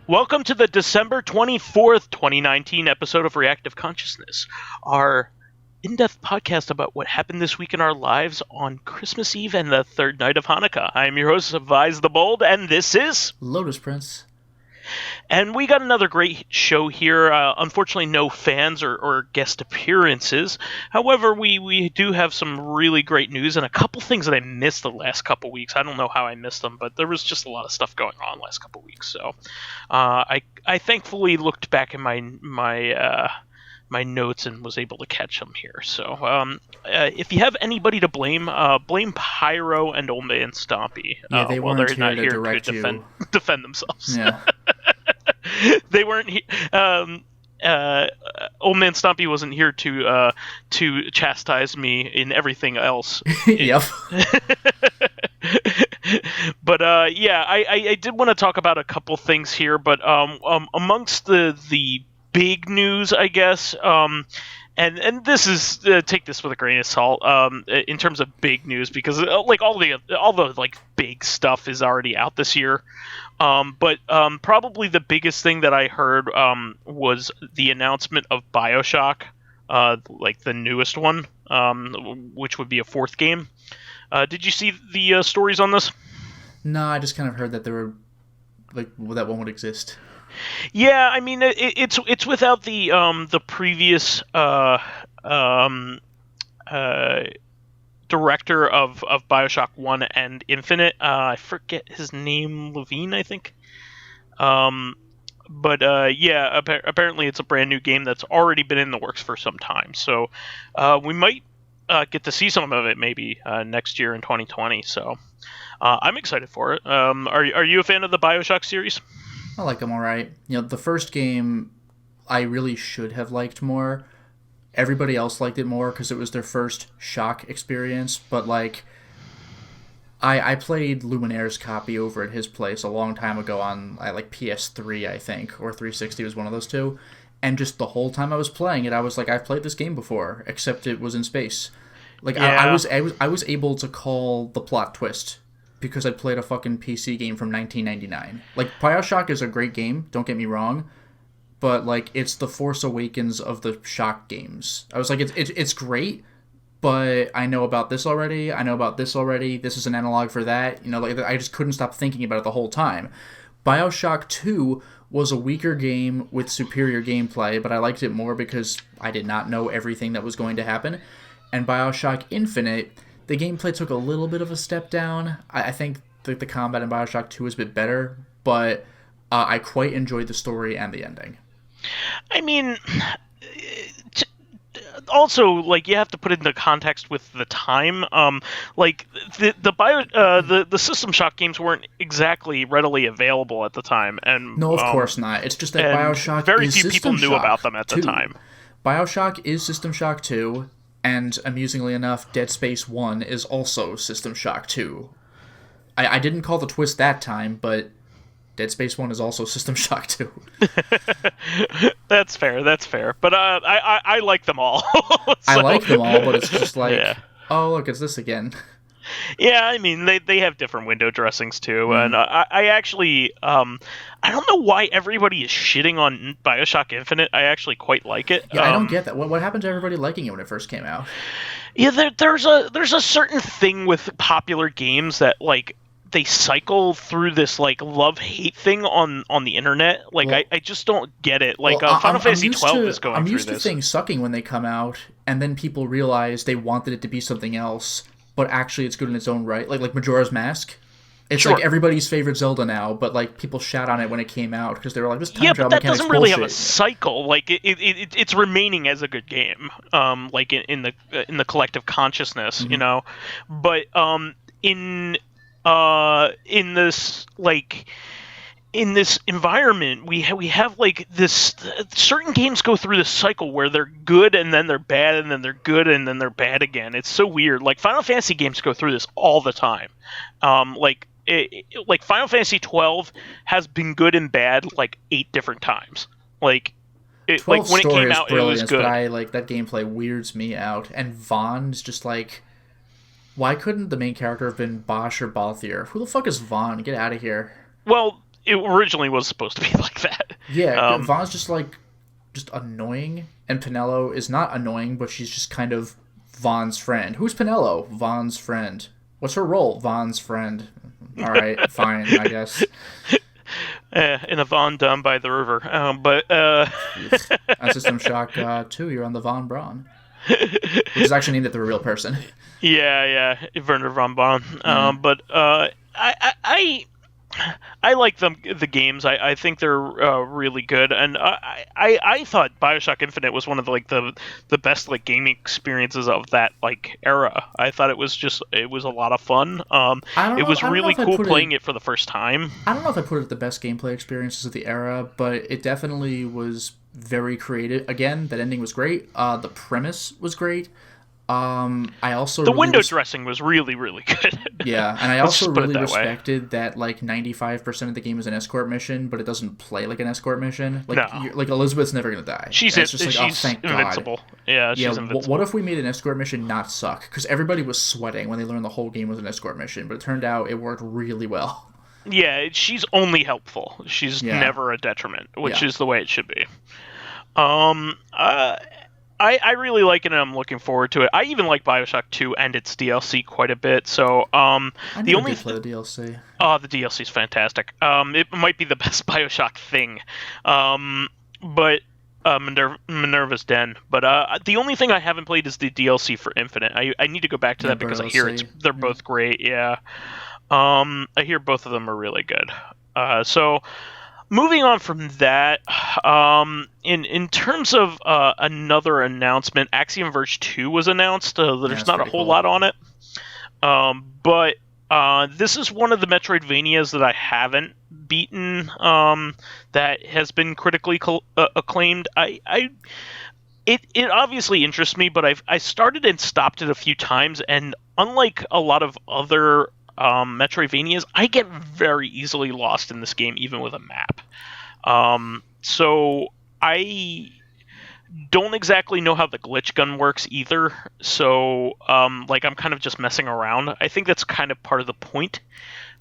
Welcome to the December 24th, 2019 episode of Reactive Consciousness, our in-depth podcast about what happened this week in our lives on Christmas Eve and the third night of Hanukkah. I'm your host, vysethebold, and this is Lotus Prince. And we got another great show here. Unfortunately, no fans or guest appearances. However, we do have some really great news and a couple things that I missed the last couple weeks. I don't know how I missed them, but there was just a lot of stuff going on the last couple weeks. So I thankfully looked back in my notes and was able to catch them here. So if you have anybody to blame, blame Pyro and Old Man Stompy. Yeah, they while weren't they're here not to here direct to you. defend themselves. Yeah. They weren't. Old Man Stompy wasn't here to chastise me in everything else. Yep. But yeah, I did want to talk about a couple things here. But amongst the big news, I guess. And this is take this with a grain of salt in terms of big news, because like all the like big stuff is already out this year. But probably the biggest thing that I heard was the announcement of Bioshock, like the newest one, which would be a fourth game. Did you see the stories on this? No, I just kind of heard that there were that one would exist. Yeah, I mean it's without the previous director of Bioshock 1 and Infinite. I forget his name, Levine, I think. But yeah, apparently it's a brand new game that's already been in the works for some time. So we might get to see some of it maybe next year in 2020. So I'm excited for it. Are you a fan of the Bioshock series? I like them all right. You know, the first game I really should have liked more. Everybody else liked it more because it was their first Shock experience. But like, I played Luminaire's copy over at his place a long time ago on like PS3, I think, or 360 was one of those two. And just the whole time I was playing it, I was like, I've played this game before, except it was in space. Like Yeah. I was able to call the plot twist because I played a fucking PC game from 1999. Like, Bioshock is a great game, don't get me wrong, but like, it's the Force Awakens of the Shock games. I was like, it's great, but I know about this already. I know about this already. This is an analog for that. You know, like, I just couldn't stop thinking about it the whole time. Bioshock 2 was a weaker game with superior gameplay, but I liked it more because I did not know everything that was going to happen. And Bioshock Infinite, the gameplay took a little bit of a step down. I think the combat in Bioshock 2 is a bit better, but I quite enjoyed the story and the ending. I mean, also, like, you have to put it into context with the time. Like the System Shock games weren't exactly readily available at the time, and No, of course not. It's just that Bioshock very is few System people knew Shock about them at 2. the time. Bioshock is System Shock 2, and amusingly enough, Dead Space 1 is also System Shock 2. I didn't call the twist that time, but Dead Space 1 is also System Shock 2. That's fair. But I like them all. So, I like them all, but it's just like, yeah. Oh, look, it's this again. Yeah, I mean, they have different window dressings too, and I actually I don't know why everybody is shitting on Bioshock Infinite. I actually quite like it. Yeah, I don't get that. What happened to everybody liking it when it first came out? Yeah, there's a certain thing with popular games that, like, they cycle through this like love-hate thing on the internet. Like, Well, I just don't get it. Like, well, Final Fantasy 12 is going I'm through used this. to things sucking when they come out, and then people realize they wanted it to be something else, but actually it's good in its own right. Like Majora's Mask. It's Sure. like everybody's favorite Zelda now, but like people shat on it when it came out because they were like, "This time Yeah, travel but that mechanic's doesn't really have a bullshit." cycle. Like it's remaining as a good game. Like in the collective consciousness, you know. But in this like in this environment, we have like this. Certain games go through this cycle where they're good and then they're bad and then they're good and then they're bad again. It's so weird. Like Final Fantasy games go through this all the time. Like Final Fantasy 12 has been good and bad like 8 different times. Like when it came out, it was good. But I like that gameplay weirds me out. And Vaughn's just like, why couldn't the main character have been Bosch or Balthier? Who the fuck is Vaughn? Get out of here. Well, it originally was supposed to be like that. Yeah, Vaughn's just annoying, and Pinello is not annoying, but she's just kind of Vaughn's friend. Who's Pinello? Vaughn's friend. What's her role? Vaughn's friend. All right, fine, I guess. In a Vaughn down by the river. On System Shock 2, you're on the Von Braun. Which is actually named after a real person. Yeah, Werner von Braun. But I like the games. I think they're really good, and I thought Bioshock Infinite was one of the best gaming experiences of that era. I thought it was a lot of fun. It was really cool playing it for the first time. I don't know if I put it the best gameplay experiences of the era, but it definitely was very creative. Again, that ending was great. The premise was great. I also the window dressing was really, really good. Yeah, and I also really respected that 95% of the game is an escort mission, but it doesn't play like an escort mission. Elizabeth's never gonna die. She's thank invincible. God. Yeah, she's invincible. What if we made an escort mission not suck? Because everybody was sweating when they learned the whole game was an escort mission, but it turned out it worked really well. Yeah, she's only helpful. She's never a detriment, which is the way it should be. I really like it, and I'm looking forward to it. I even like Bioshock 2 and its DLC quite a bit. So, I never did play the DLC. Oh, the DLC is fantastic. It might be the best Bioshock thing. But Minerva's Den. But the only thing I haven't played is the DLC for Infinite. I need to go back to that because I hear they're both great. Yeah. I hear both of them are really good. So. Moving on from that, in terms of another announcement, Axiom Verge 2 was announced. There's not a whole lot on it, but this is one of the Metroidvanias that I haven't beaten that has been critically acclaimed. It obviously interests me, but I started and stopped it a few times, and unlike a lot of other Metroidvanias, I get very easily lost in this game, even with a map. So I don't exactly know how the glitch gun works either. So I'm kind of just messing around. I think that's kind of part of the point.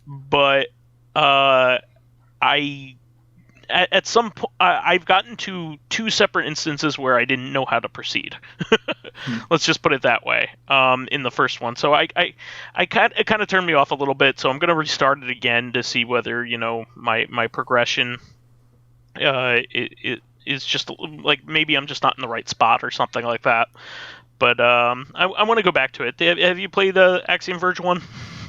But at some point, I've gotten to two separate instances where I didn't know how to proceed. Let's just put it that way. In the first one, so it kind of turned me off a little bit. So I'm gonna restart it again to see whether my progression it is just maybe I'm just not in the right spot or something like that. But I want to go back to it. Have you played the Axiom Verge 1?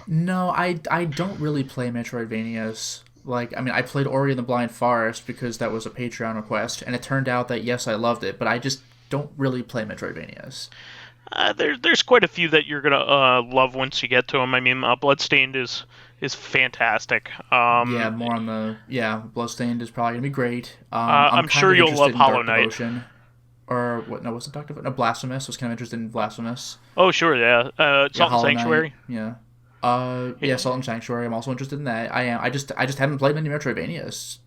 No, I don't really play Metroidvanias. I played Ori and the Blind Forest because that was a Patreon request, and it turned out that, yes, I loved it, but I just don't really play Metroidvanias. There's quite a few that you're going to love once you get to them. I mean, Bloodstained is fantastic. Bloodstained is probably going to be great. I'm sure you'll love Hollow Knight. Or, what, no, what's the Doctor? No, Blasphemous. I was kind of interested in Blasphemous. Oh, sure, yeah. Salt and Sanctuary. Knight, yeah. Salt and Sanctuary. I'm also interested in that. I am. I just haven't played many Metroidvanias.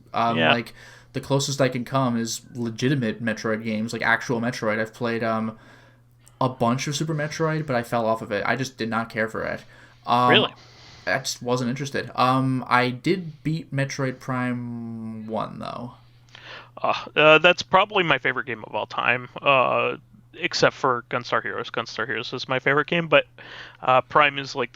The closest I can come is legitimate Metroid games, actual Metroid. I've played a bunch of Super Metroid, but I fell off of it. I just did not care for it. Really? I just wasn't interested. I did beat Metroid Prime 1 though. That's probably my favorite game of all time. Except for Gunstar Heroes. Gunstar Heroes is my favorite game, but Prime is my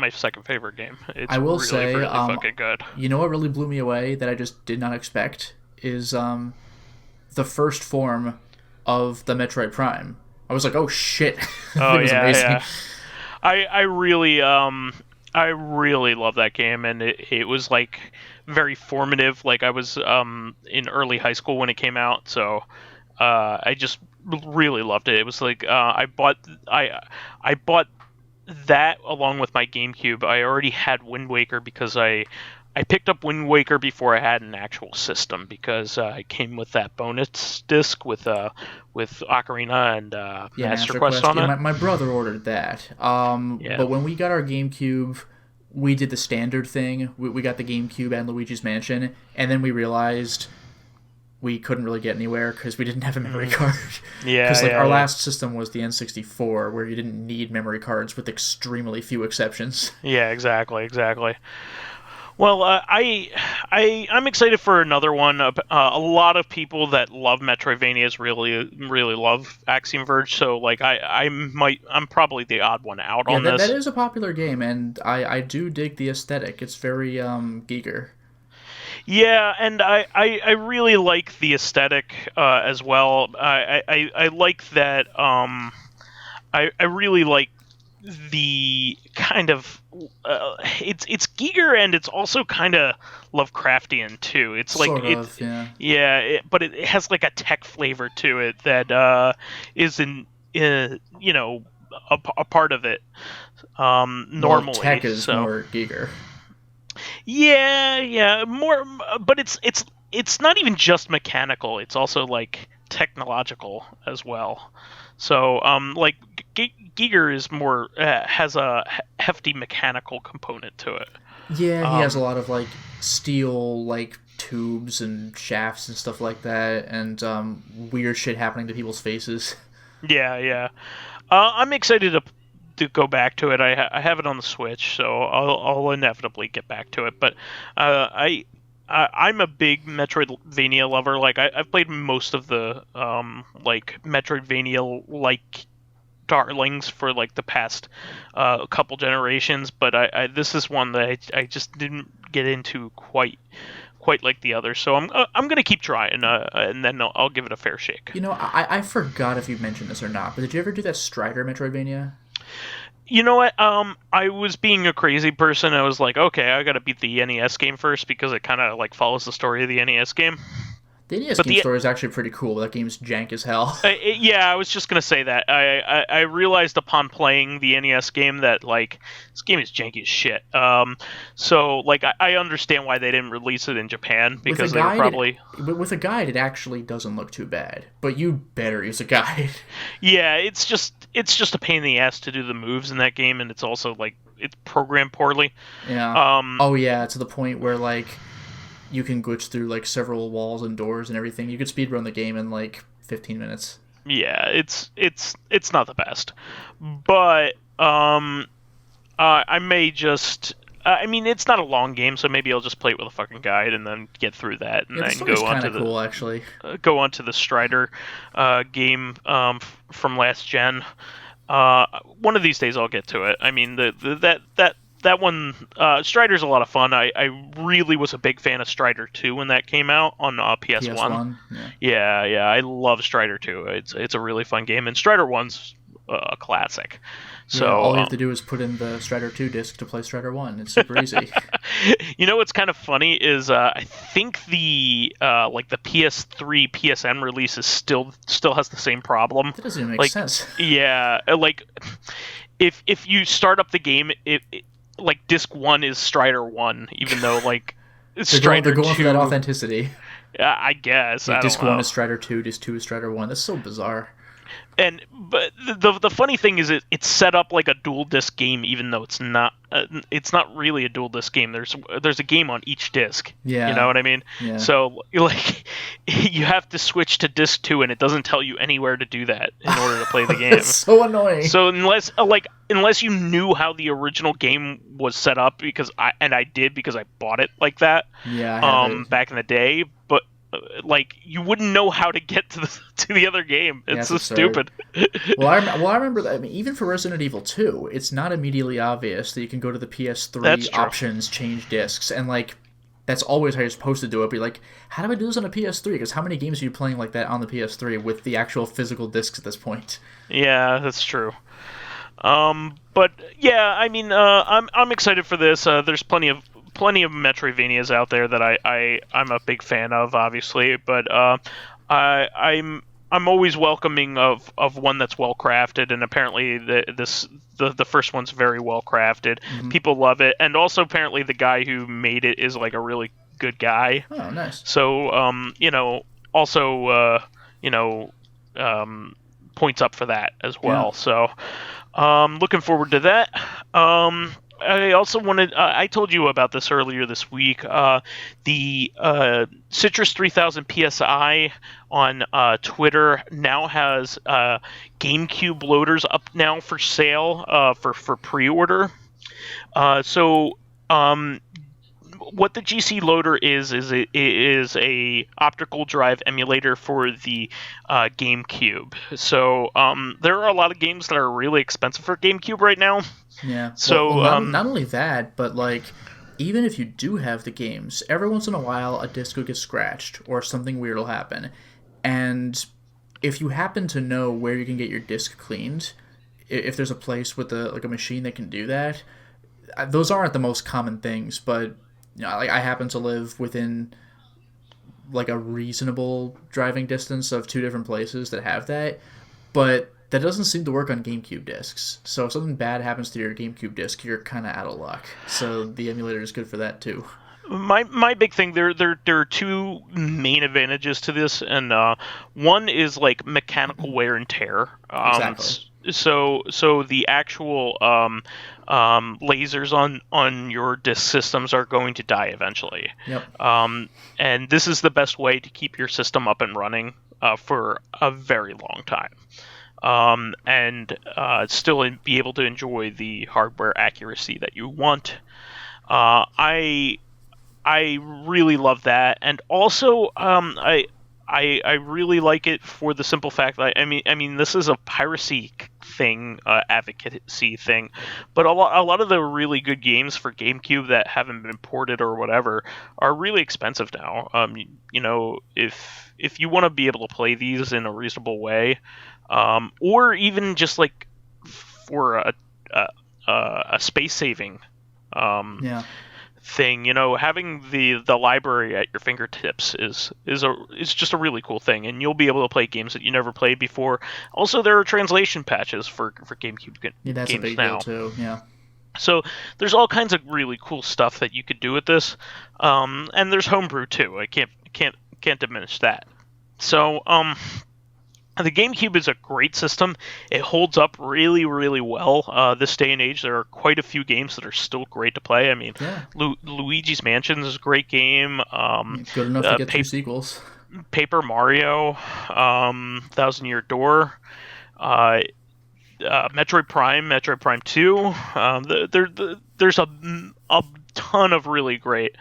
second favorite game. It's I will really, say, really fucking good. You know what really blew me away that I just did not expect is the first form of the Metroid Prime. I was like, oh shit! Oh it was amazing. Yeah. I really love that game, and it was very formative. I was in early high school when it came out, so I just really loved it. It was I bought that along with my GameCube. I already had Wind Waker because I picked up Wind Waker before I had an actual system because it came with that bonus disc with Ocarina and Master Quest on it. My brother ordered that. But when we got our GameCube, we did the standard thing. We got the GameCube and Luigi's Mansion, and then we realized we couldn't really get anywhere because we didn't have a memory card. Because our last system was the N64, where you didn't need memory cards with extremely few exceptions. Yeah, exactly. Well, I'm excited for another one. A lot of people that love Metroidvanias really love Axiom Verge. So like I'm probably the odd one out Yeah, on that this. is a popular game, and I do dig the aesthetic. It's very Giger. Yeah, and I really like the aesthetic as well. I like that. I really like the kind of it's Giger and it's also kind of Lovecraftian too. It's like Sort of, yeah. but it has like a tech flavor to it that is in a part of it Well, normally. tech is So more Giger. yeah, more, but it's not even just mechanical. It's also like technological as well. So like Giger is more has a hefty mechanical component to it. Yeah, he has a Um, lot of like steel like tubes and shafts and stuff like that, and weird shit happening to people's faces. yeah. I'm excited to go back to it. I have it on the Switch, so I'll inevitably get back to it. But I'm a big Metroidvania lover. Like I've played most of the like Metroidvania like darlings for like the past couple generations, but this is one that I just didn't get into quite like the others. So I'm gonna keep trying, and then I'll give it a fair shake. You know, I forgot if you mentioned this or not, but did you ever do that Strider Metroidvania? You know what? I was being a crazy person. I was like, okay, I gotta beat the NES game first because it kind of like follows the story of the NES game. The NES But game story is actually pretty cool, but that game's jank as hell. yeah, I was just gonna say that. I realized upon playing the NES game that like this game is janky as shit. So like I understand why they didn't release it in Japan With a because they were guide, probably with a guide, it actually doesn't look too bad. But you better use a guide. yeah. It's just a pain in the ass to do the moves in that game, and it's also like it's programmed poorly. Yeah. Um, Oh yeah, to the point where like you can glitch through like several walls and doors and everything. You could speedrun the game in like 15 minutes. yeah, it's not the best, but I may just. I mean, it's not a long game, so maybe I'll just play it with a fucking guide and then get through that, and Yeah, the then story's kind of cool actually. go on to the Strider game from last gen. One of these days I'll get to it. I mean, that one Strider's a lot of fun. I really was a big fan of Strider 2 when that came out on PS1. PS1. Yeah. Yeah, I love Strider 2. It's a really fun game, and Strider 1's a classic. Yeah, So all you have to do is put in the Strider 2 disc to play Strider 1. It's super easy. you know what's kind of funny is I think the like the PS3 PSN release is still has the same problem. That doesn't even make Like sense. yeah, like if you start up the game, it like disc 1 is Strider 1, even though like They're going 2, for that authenticity. I guess Yeah, I disc don't 1 know. is Strider 2, disc 2 is Strider 1. That's so bizarre. But the funny thing is it's set up like a dual disc game, even though it's not really a dual disc game. There's a game on each disc. Yeah. You know what I mean? Yeah. So like you have to switch to disc 2, and it doesn't tell you anywhere to do that in order to play the game. That's so annoying. So unless you knew how the original game was set up, because I did because I bought it like that Yeah, I have it. back in the day, but like you wouldn't know how to get to the other game. It's so absurd. stupid. I remember that. I mean, even for Resident Evil 2, it's not immediately obvious that you can go to the PS3 That's true. options, change discs, and like that's always how you're supposed to do it. Be like, how do I do this on a PS3? Because how many games are you playing like that on the PS3 with the actual physical discs at this point? Yeah, that's true. But yeah, I mean, I'm excited for this. There's plenty of Metroidvanias out there that I'm a big fan of, obviously, but I'm always welcoming of one that's well crafted, and apparently the first one's very well crafted. Mm-hmm. People love it, and also apparently the guy who made it is like a really good guy. Oh, nice. So also points up for that as well. Yeah. So looking forward to that. I also wanted. I told you about this earlier this week. The Citrus 3000 PSI on Twitter now has GameCube loaders up now for sale for pre-order. So what the GC loader is a optical drive emulator for the GameCube. So there are a lot of games that are really expensive for GameCube right now. Yeah. So not only that, but like, even if you do have the games, every once in a while a disc will get scratched or something weird will happen. And if you happen to know where you can get your disc cleaned, if there's a place with a machine that can do that, those aren't the most common things, but like, I happen to live within like a reasonable driving distance of two different places that have that, but that doesn't seem to work on GameCube discs. So if something bad happens to your GameCube disc, you're kind of out of luck. So the emulator is good for that too. My big thing, there are two main advantages to this, and one is like mechanical wear and tear. Exactly. So the actual lasers on your disk systems are going to die eventually. Yep. And this is the best way to keep your system up and running for a very long time. And still be able to enjoy the hardware accuracy that you want. I really love that, and also I really like it for the simple fact that I mean this is a piracy thing, advocacy thing, but a lot of the really good games for GameCube that haven't been ported or whatever are really expensive now. You know, if you want to be able to play these in a reasonable way, or even just like for a space saving. Thing, you know, having the library at your fingertips is just a really cool thing, and you'll be able to play games that you never played before. Also, there are translation patches for GameCube that's games a big now. deal too. Yeah. So there's all kinds of really cool stuff that you could do with this, and there's homebrew too. I can't diminish that. So the GameCube is a great system. It holds up really, really well. This day and age, there are quite a few games that are still great to play. I mean, Yeah. Luigi's Mansion is a great game. Good enough to get two sequels. Paper Mario, Thousand Year Door, Metroid Prime 2. There's a ton of really great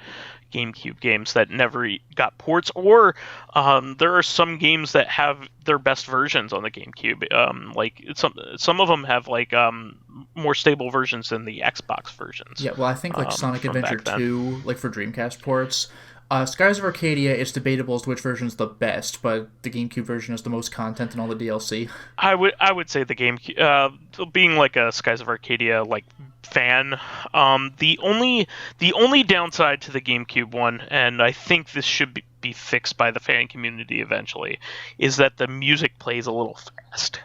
GameCube games that never got ports, or there are some games that have their best versions on the GameCube. Like some of them have like more stable versions than the Xbox versions. Yeah, well, I think like Sonic from Adventure back then. 2, like for Dreamcast ports. Skies of Arcadia, it's debatable as to which version's the best, but the GameCube version has the most content and all the DLC. I would say the GameCube, being like a Skies of Arcadia like fan, the only downside to the GameCube one, and I think this should be fixed by the fan community eventually, is that the music plays a little fast.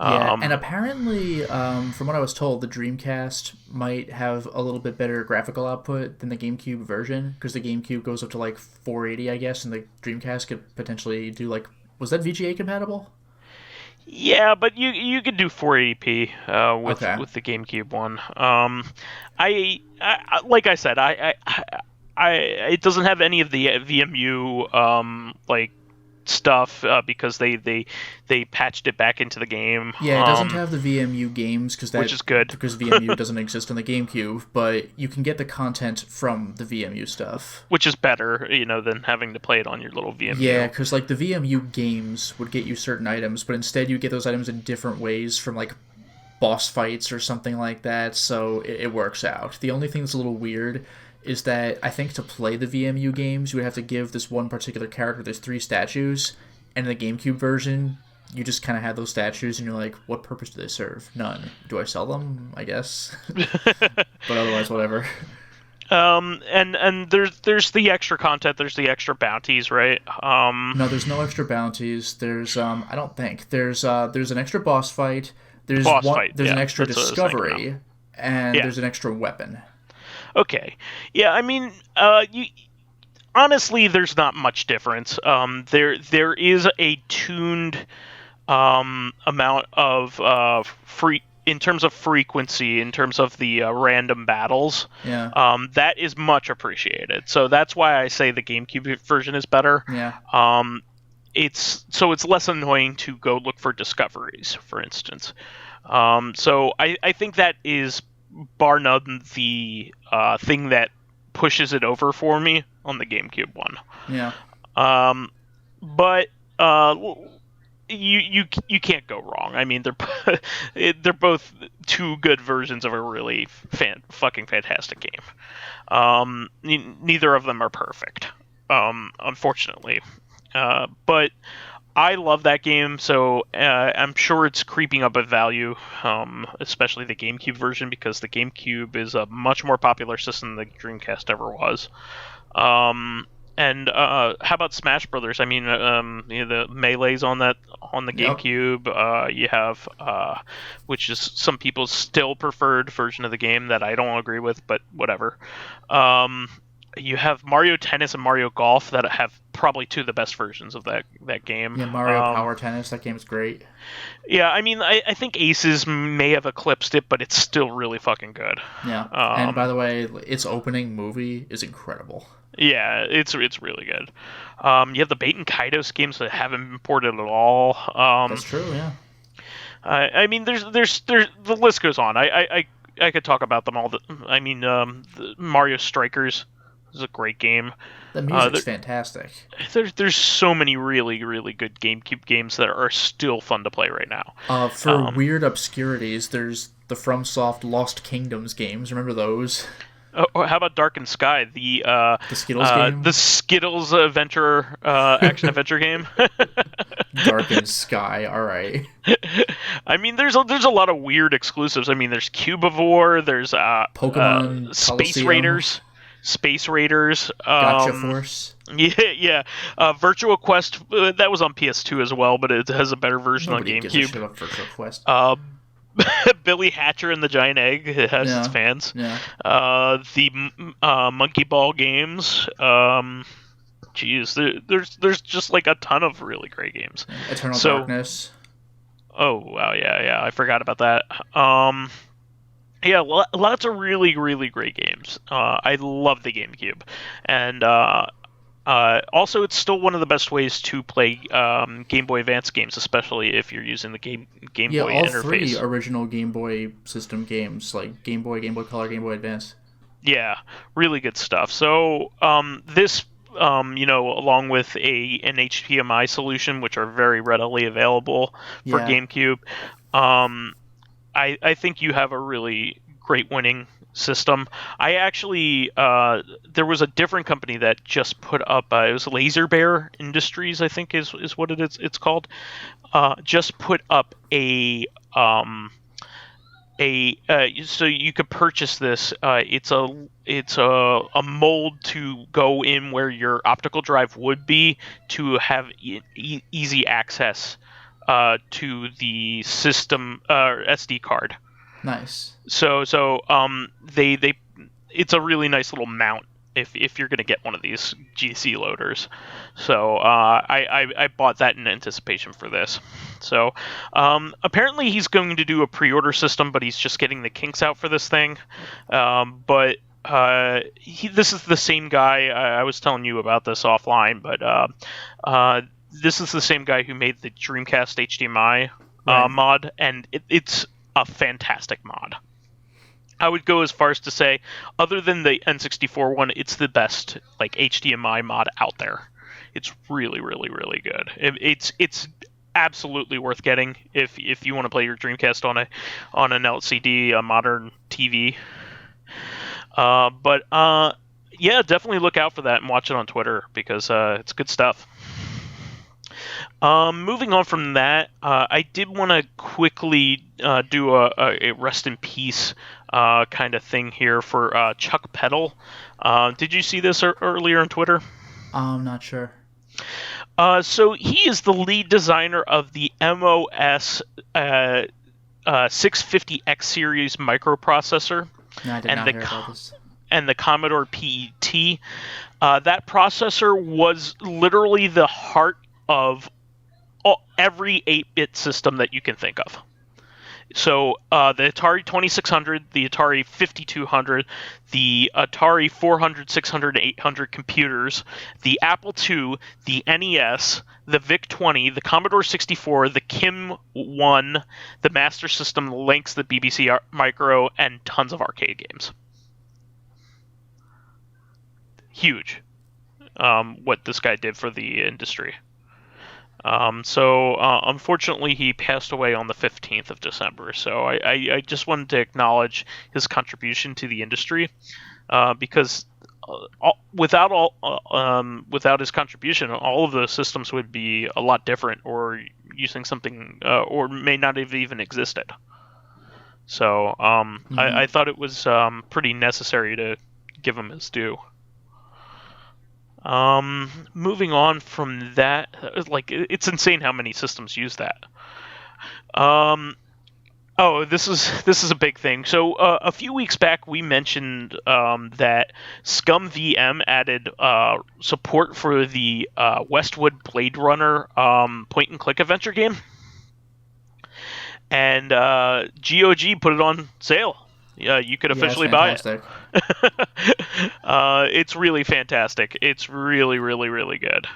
Yeah, and apparently, from what I was told, the Dreamcast might have a little bit better graphical output than the GameCube version, because the GameCube goes up to like 480, I guess, and the Dreamcast could potentially do like... Was that VGA compatible? Yeah, but you could do 480p with the GameCube one. I like I said, I it doesn't have any of the VMU like stuff because they patched it back into the game. Yeah, it doesn't have the VMU games which is good because VMU doesn't exist on the GameCube, but you can get the content from the VMU stuff, which is better, you know, than having to play it on your little VMU. Yeah, because like the VMU games would get you certain items, but instead you get those items in different ways from like boss fights or something like that, so it works out. The only thing that's a little weird is that I think to play the VMU games, you would have to give this one particular character there's 3 statues, and in the GameCube version, you just kind of have those statues, and you're like, what purpose do they serve? None. Do I sell them? I guess. But otherwise, whatever. And there's the extra content, there's the extra bounties, right? No, there's no extra bounties. There's I don't think there's an extra boss fight. There's an extra discovery, and there's an extra weapon. Okay. Yeah, I mean, honestly, there's not much difference. There is a tuned amount of free in terms of frequency, in terms of the random battles. Yeah. That is much appreciated. So that's why I say the GameCube version is better. Yeah. It's less annoying to go look for discoveries, for instance. So I think that is bar none the thing that pushes it over for me on the GameCube one. Yeah. But you can't go wrong. I mean, they're both two good versions of a really fucking fantastic game. Neither of them are perfect, unfortunately. But I love that game, so I'm sure it's creeping up in value, especially the GameCube version, because the GameCube is a much more popular system than the Dreamcast ever was. And how about Smash Brothers? I mean, the Melee's on the GameCube. You have, which is some people's still preferred version of the game that I don't agree with, but whatever. You have Mario Tennis and Mario Golf that have probably two of the best versions of that game. Yeah, Mario Power Tennis, that game's great. Yeah, I mean, I think Aces may have eclipsed it, but it's still really fucking good. Yeah, and by the way, its opening movie is incredible. Yeah, it's really good. You have the Bait and Kaidos games that haven't been ported at all. That's true, yeah. I mean, there's the list goes on. I could talk about them all. The Mario Strikers is a great game. The music's fantastic. There's so many really, really good GameCube games that are still fun to play right now. For weird obscurities, there's the FromSoft Lost Kingdoms games. Remember those? Oh, how about Dark and Sky, the Skittles game? The Skittles adventure action adventure game. Dark and Sky, all right. I mean, there's a lot of weird exclusives. I mean, there's Cubivore, there's Pokemon Space Raiders, Gotcha Force. Yeah. Virtual Quest, that was on PS2 as well, but it has a better version on GameCube. Gives a shit about Virtual Quest. Billy Hatcher and the Giant Egg, it has its fans. Yeah. The Monkey Ball games. There's just like a ton of really great games. Eternal Darkness. Oh wow, yeah, I forgot about that. Yeah, lots of really, really great games. I love the GameCube, and also it's still one of the best ways to play Game Boy Advance games, especially if you're using the Game Boy interface. Yeah, all three original Game Boy system games, like Game Boy, Game Boy Color, Game Boy Advance. Yeah, really good stuff. So this, along with an HDMI solution, which are very readily available for GameCube, I think you have a really great winning system. I actually, there was a different company that just put up, it was Laser Bear Industries, I think is what it's called, just put up so you could purchase this. It's a mold to go in where your optical drive would be to have easy access to the system SD card. Nice. So they it's a really nice little mount if you're gonna get one of these GC loaders. So I bought that in anticipation for this. So apparently he's going to do a pre-order system, but he's just getting the kinks out for this thing. But this is the same guy. I was telling you about this offline, but this is the same guy who made the Dreamcast HDMI mod, and it's a fantastic mod. I would go as far as to say, other than the N64 one, it's the best like HDMI mod out there. It's really, really, really good. It's absolutely worth getting if you want to play your Dreamcast on an LCD, a modern TV. But yeah, definitely look out for that and watch it on Twitter because it's good stuff. Moving on from that, I did want to quickly do a rest in peace kind of thing here for Chuck Peddle. Did you see this earlier on Twitter? I'm not sure. So he is the lead designer of the MOS 650X series microprocessor. No, I did not hear about this. And the Commodore PET. That processor was literally the heart of every 8-bit system that you can think of. So the Atari 2600, the Atari 5200, the Atari 400, 600, 800 computers, the Apple II, the NES, the VIC-20, the Commodore 64, the KIM-1, the Master System, the Lynx, the BBC Micro, and tons of arcade games. huge. What this guy did for the industry. So unfortunately, he passed away on the 15th of December. So I just wanted to acknowledge his contribution to the industry, because without his contribution, all of the systems would be a lot different, or using something, or may not have even existed. So I thought it was pretty necessary to give him his due. Moving on from that, like, it's insane how many systems use that. This is a big thing. So a few weeks back, we mentioned that Scum VM added support for the Westwood Blade Runner point-and-click adventure game, and GOG put it on sale. Yeah, you could officially buy it. It's really fantastic. It's really, really, really good.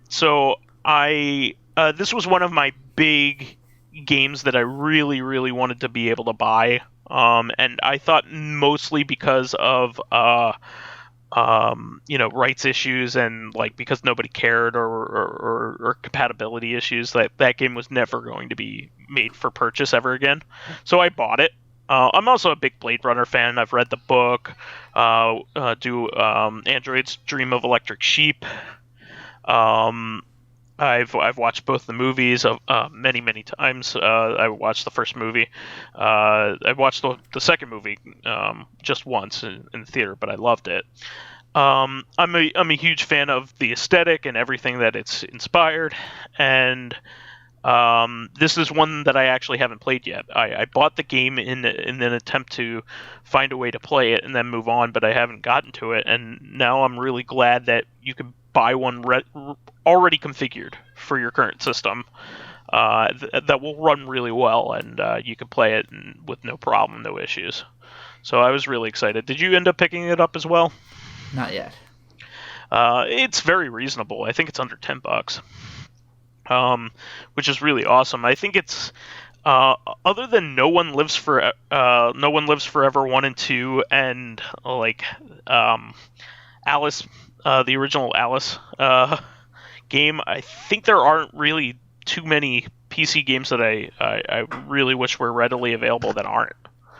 So this was one of my big games that I really, really wanted to be able to buy. And I thought mostly because of rights issues, and like because nobody cared, or compatibility issues, that game was never going to be made for purchase ever again. So I bought it. I'm also a big Blade Runner fan. I've read the book. Do Androids Dream of Electric Sheep. I've watched both the movies many times. I watched the first movie. I watched the second movie just once in the theater, but I loved it. I'm a huge fan of the aesthetic and everything that it's inspired, and this is one that I actually haven't played yet. I bought the game in an attempt to find a way to play it and then move on, but I haven't gotten to it, and now I'm really glad that you can buy one already configured for your current system that will run really well, and you can play it with no problem, no issues. So I was really excited. Did you end up picking it up as well? Not yet. It's very reasonable. I think it's under $10. Which is really awesome. I think it's other than No One Lives Forever 1 and 2, and like Alice, the original Alice game. I think there aren't really too many PC games that I really wish were readily available that aren't.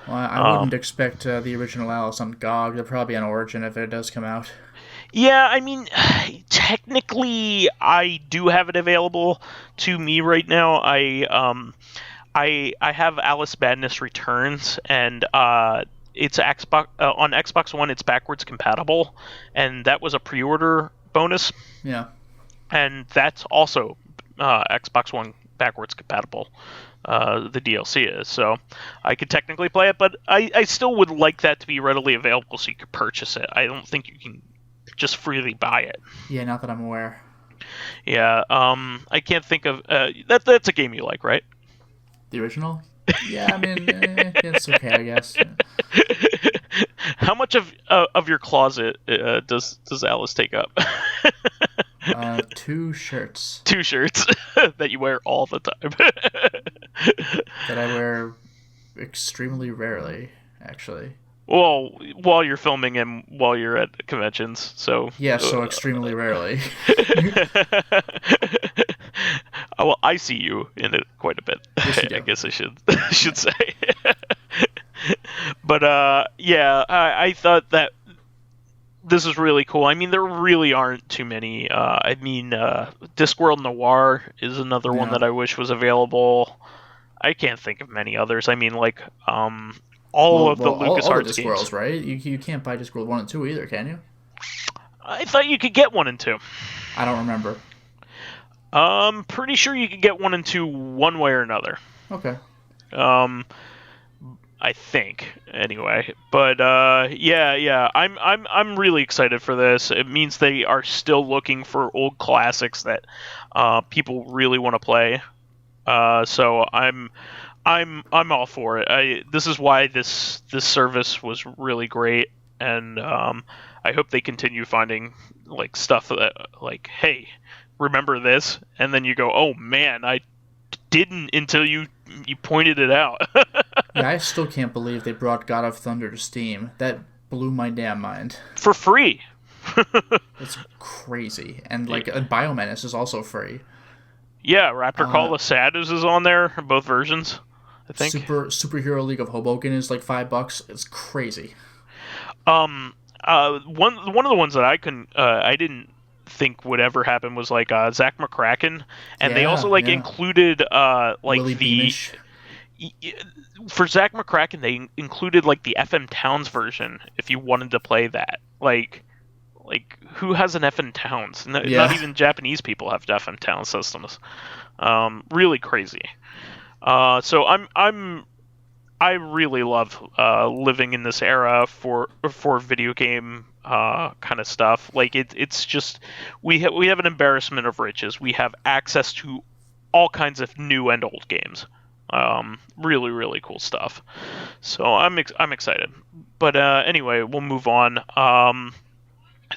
Well, I wouldn't expect the original Alice on GOG. They're probably on Origin if it does come out. Yeah, I mean, technically, I do have it available to me right now. I have Alice Madness Returns, and it's Xbox on Xbox One. It's backwards compatible, and that was a pre-order bonus. Yeah, and that's also Xbox One backwards compatible. The DLC is, so I could technically play it, but I still would like that to be readily available so you could purchase it. I don't think you can just freely buy it. Yeah, not that I'm aware. Yeah, I can't think of that's a game you like, right? The original? Yeah, I mean, it's okay, I guess. How much of your closet does Alice take up? 2 shirts. 2 shirts that you wear all the time. That I wear extremely rarely, actually. Well, while you're filming and while you're at conventions, so... Yeah, so extremely rarely. Well, I see you in it quite a bit. Yes, you do. I guess I should say. But, yeah, I thought that this is really cool. I mean, there really aren't too many. Discworld Noir is another one that I wish was available. I can't think of many others. I mean, like... all of the LucasArts games. Discworlds, right? You can't buy Discworld 1 and 2 either, can you? I thought you could get 1 and 2. I don't remember. I'm pretty sure you could get 1 and 2 one way or another. Okay. I think anyway. But yeah. I'm really excited for this. It means they are still looking for old classics that people really want to play. So I'm all for it. This is why this service was really great, and I hope they continue finding like stuff that like, hey, remember this? And then you go, oh man, I didn't until you pointed it out. Yeah, I still can't believe they brought God of Thunder to Steam. That blew my damn mind. For free. It's crazy. And like Biomenace is also free. Yeah, Raptor Call of Sadness is on there, both versions, I think. Superhero League of Hoboken is like $5. It's crazy. One of the ones that I didn't think would ever happen was like Zach McCracken, and they also included Willie Beamish. For Zach McCracken, they included like the FM Towns version if you wanted to play that. Like who has an FM Towns? Not even Japanese people have FM Towns systems. Really crazy. So I really love living in this era for video game kind of stuff. Like it's just we have an embarrassment of riches. We have access to all kinds of new and old games. Really, really cool stuff. So I'm excited. But anyway, we'll move on.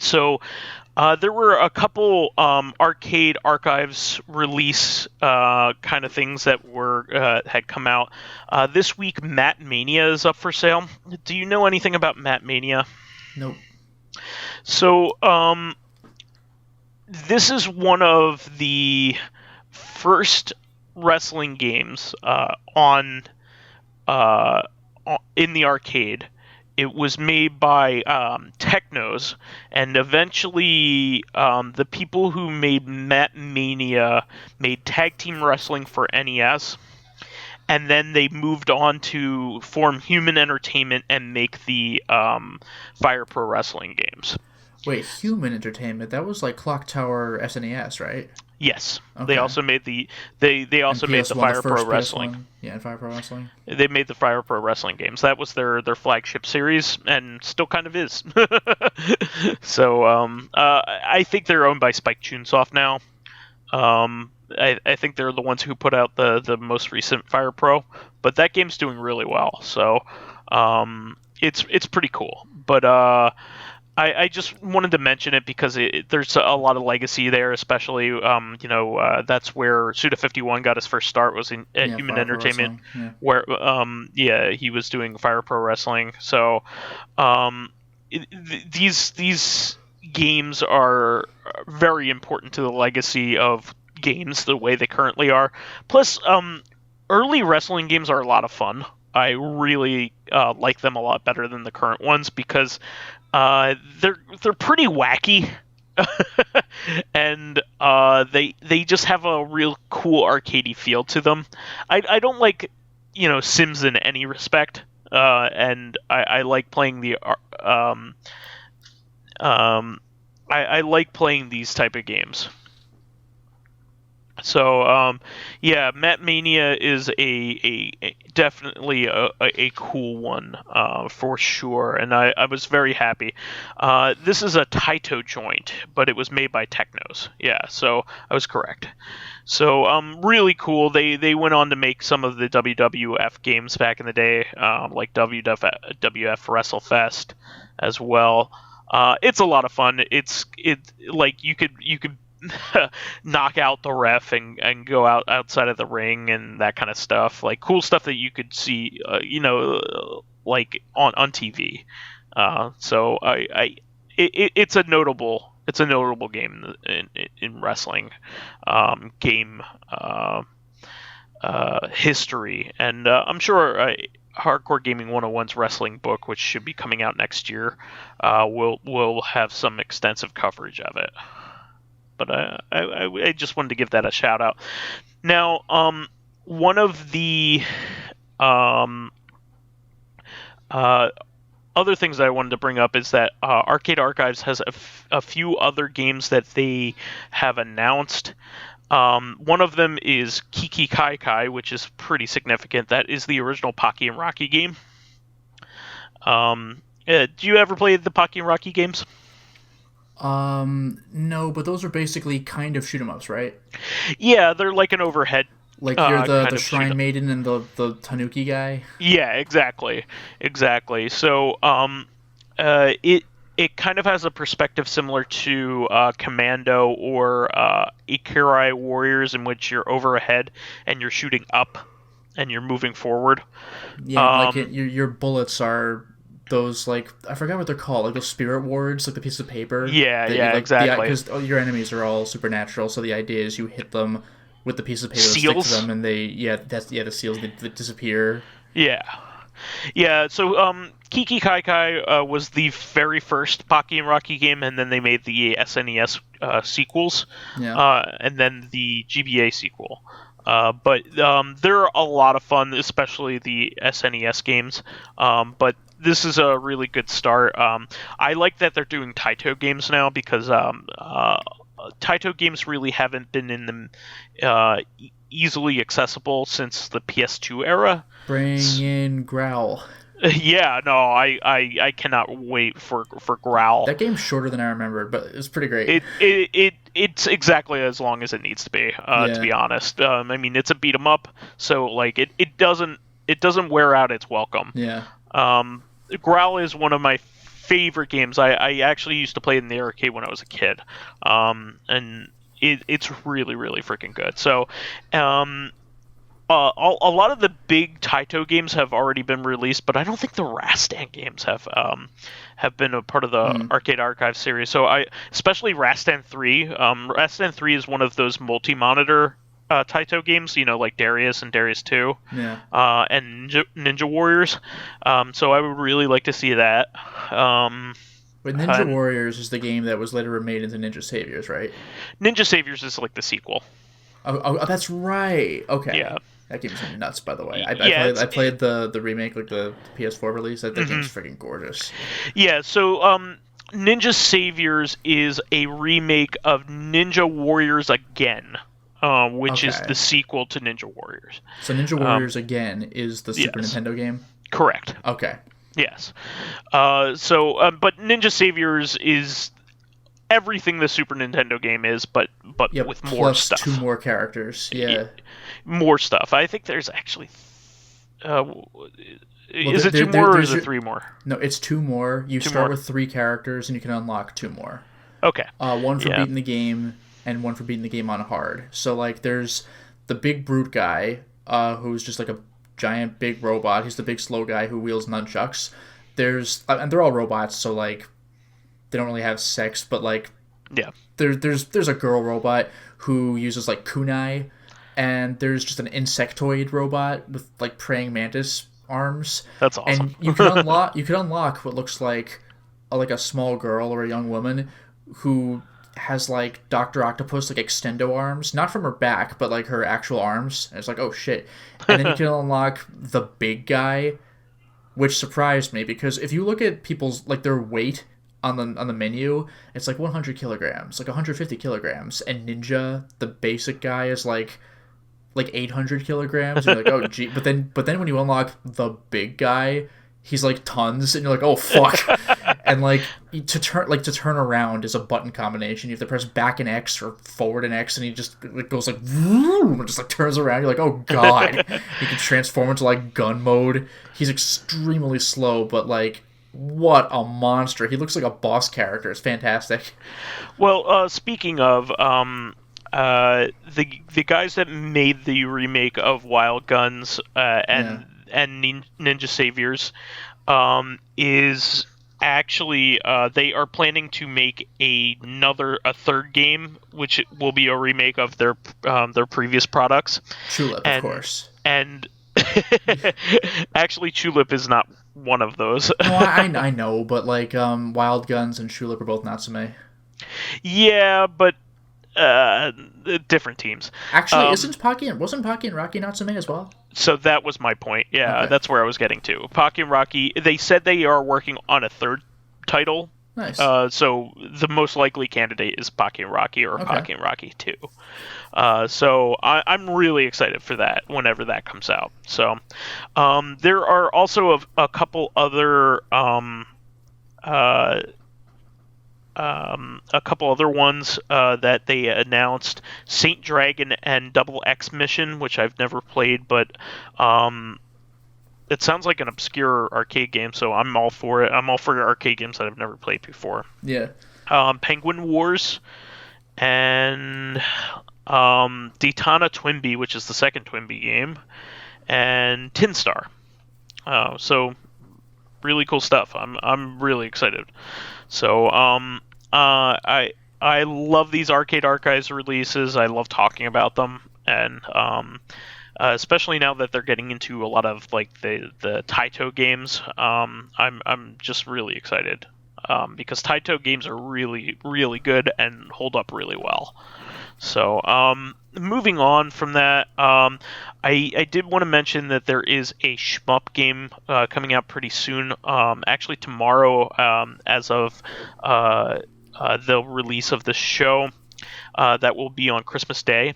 So there were a couple arcade archives release kind of things that were had come out. This week, Mat Mania is up for sale. Do you know anything about Mat Mania? Nope. So this is one of the first wrestling games in the arcade. It was made by Technos, and eventually the people who made Mat Mania made Tag Team Wrestling for NES, and then they moved on to form Human Entertainment and make the Fire Pro Wrestling games. Wait, Human Entertainment? That was like Clock Tower SNES, right? Yes. Okay. They also made the Fire Pro Wrestling. Yeah, Fire Pro Wrestling. They made the Fire Pro Wrestling games. That was their flagship series, and still kind of is. So I think they're owned by Spike Chunsoft now. I think they're the ones who put out the most recent Fire Pro, but that game's doing really well. So it's pretty cool. But I just wanted to mention it because there's a lot of legacy there, especially that's where Suda51 got his first start, was at Human Entertainment, where he was doing Fire Pro Wrestling. So these games are very important to the legacy of games the way they currently are. Plus, early wrestling games are a lot of fun. I really like them a lot better than the current ones because they're pretty wacky, and they just have a real cool arcadey feel to them. I don't like Sims in any respect, and I like playing I like playing these type of games. So Mat Mania is definitely a cool one for sure, and I was very happy. This is a Taito joint, but it was made by Technos. Yeah, so I was correct. So really cool. They went on to make some of the WWF games back in the day, like WWF WrestleFest as well. It's a lot of fun. It's like you could knock out the ref and go outside of the ring and that kind of stuff, like cool stuff that you could see like on TV. So it's a notable game in wrestling game history, and I'm sure Hardcore Gaming 101's wrestling book, which should be coming out next year, will have some extensive coverage of it. But I just wanted to give that a shout out. Now, one of the other things that I wanted to bring up is that Arcade Archives has a few other games that they have announced. One of them is Kiki Kai Kai, which is pretty significant. That is the original Pocky and Rocky game. Do you ever play the Pocky and Rocky games? No, but those are basically kind of shoot 'em ups, right? Yeah, they're like an overhead. Like you're the Shrine Maiden and the Tanuki guy. Yeah, exactly. So, it kind of has a perspective similar to Commando or Ikirai Warriors, in which you're over a head and you're shooting up and you're moving forward. Yeah, like your bullets are those, like, I forgot what they're called, like those spirit wards, like the piece of paper. Yeah, that yeah, like, exactly. Because your enemies are all supernatural, so the idea is you hit them with the piece of paper that stick to Seals? them, and the seals, they disappear. Yeah. Yeah, so Kiki Kai Kai was the very first Pocky and Rocky game, and then they made the SNES sequels, Yeah. and then the GBA sequel. But they're a lot of fun, especially the SNES games. But this is a really good start. I like that they're doing Taito games now because Taito games really haven't been in the easily accessible since the PS2 era. Bring in Growl. Yeah, no, I cannot wait for Growl. That game's shorter than I remembered, but it's pretty great. It's exactly as long as it needs to be. To be honest, I mean it's a beat 'em up, so like it doesn't wear out its welcome. Yeah. Growl is one of my favorite games. I actually used to play it in the arcade when I was a kid, and it's really really freaking good. So. A lot of the big Taito games have already been released, but I don't think the Rastan games have been a part of the Arcade Archive series. So especially Rastan 3. Rastan 3 is one of those multi-monitor Taito games, like Darius and Darius 2, Yeah. and Ninja Warriors. So I would really like to see that. But Ninja Warriors is the game that was later remade into Ninja Saviors, right? Ninja Saviors is like the sequel. Oh, that's right. Okay. Yeah. That game's nuts, by the way. I played the remake, like the PS4 release. That game's freaking gorgeous. Yeah, so Ninja Saviors is a remake of Ninja Warriors Again, which is the sequel to Ninja Warriors. So Ninja Warriors Again is the Super Nintendo game? Correct. Okay. Yes. But Ninja Saviors is everything the Super Nintendo game is, but with more stuff. Plus 2 more characters. Yeah. More stuff. I think there's actually. Is it 2 more or is it 3 more? No, it's 2 more. You start with 3 characters and you can unlock 2 more. Okay. 1 for beating the game and 1 for beating the game on hard. So like there's the big brute guy, who's just like a giant big robot. He's the big slow guy who wields nunchucks. And they're all robots, so like they don't really have sex, but like there's a girl robot who uses like kunai, and there's just an insectoid robot with like praying mantis arms. That's awesome. And you can unlock what looks like a small girl or a young woman who has like Dr. Octopus like extendo arms, not from her back, but like her actual arms. And it's like, oh shit. And then you can unlock the big guy, which surprised me because if you look at people's like their weight on the menu, it's like 100 kilograms, like 150 kilograms, and Ninja, the basic guy, is like 800 kilograms. And you're like, oh gee, but then when you unlock the big guy, he's like tons, and you're like, oh fuck. And like to turn around is a button combination. You have to press back and X or forward and X, and he just it goes like vroom, and just like turns around. You're like, oh god. He can transform into like gun mode. He's extremely slow, but like what a monster. He looks like a boss character. It's fantastic. Well, speaking of the guys that made the remake of Wild Guns and Ninja Saviors is actually they are planning to make a third game, which will be a remake of their previous products. Tulip, of course. And actually, Tulip is not one of those. No, I know, but like Wild Guns and Tulip are both Natsume. Yeah, but different teams. Actually, wasn't Pocky and Rocky Natsume as well? So that was my point. Yeah, okay. That's where I was getting to. Pocky and Rocky, they said they are working on a third title. Nice. So the most likely candidate is Pocky and Rocky or Pocky and Rocky 2. So I'm really excited for that whenever that comes out. So there are also a couple other ones that they announced. Saint Dragon and Double X Mission, which I've never played, but it sounds like an obscure arcade game, so I'm all for it. I'm all for arcade games that I've never played before. Yeah. Penguin Wars and Daytona Twinbee, which is the second Twinbee game, and Tin Star. So really cool stuff. I'm really excited. So I love these Arcade Archives releases. I love talking about them, and especially now that they're getting into a lot of like the Taito games. I'm just really excited because Taito games are really really good and hold up really well. So, moving on from that, I did want to mention that there is a shmup game coming out pretty soon. Actually, tomorrow, as of the release of the show, that will be on Christmas Day.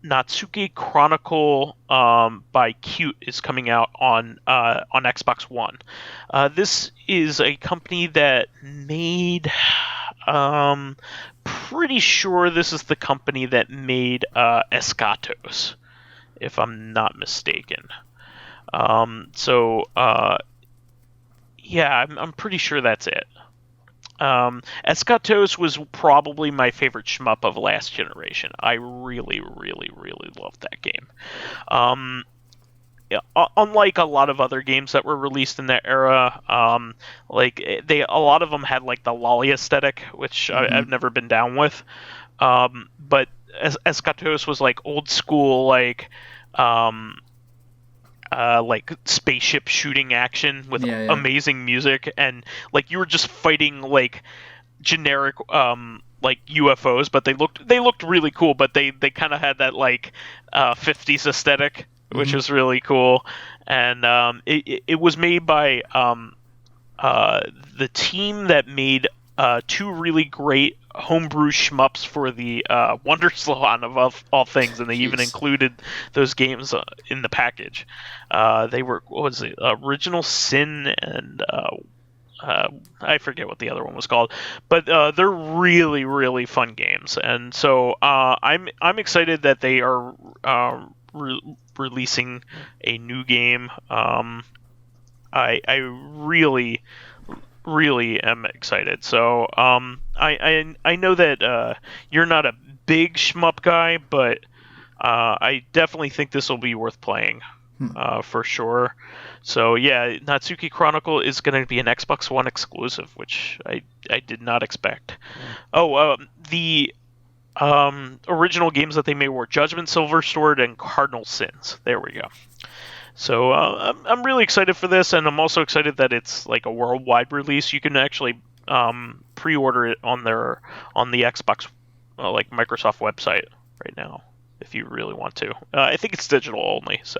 Natsuki Chronicle by Cute is coming out on Xbox One. This is a company that made. Pretty sure this is the company that made Escatos, if I'm not mistaken. Yeah, I'm pretty sure that's it. Escatos was probably my favorite shmup of last generation. I really, really, really loved that game. Yeah, unlike a lot of other games that were released in that era, a lot of them had like the lolly aesthetic, which I've never been down with. But Escatos was like old school, like spaceship shooting action with amazing music, and like you were just fighting like generic like UFOs, but they looked really cool, but they kind of had that like 50s aesthetic, which was really cool. And it was made by the team that made two really great homebrew shmups for the Wonder Salon of all things, and they even included those games in the package. They were, what was it, Original Sin and I forget what the other one was called, but they're really really fun games, and so I'm excited that they are releasing a new game. I really am excited. So I know that you're not a big shmup guy, but I definitely think this will be worth playing for sure. So yeah, Natsuki Chronicle is going to be an Xbox One exclusive, which I did not expect. The original games that they made were Judgment, Silver Sword, and Cardinal Sins. There we go. So I'm really excited for this, and I'm also excited that it's like a worldwide release. You can actually pre-order it on the Xbox like Microsoft website right now if you really want to. I think it's digital only. So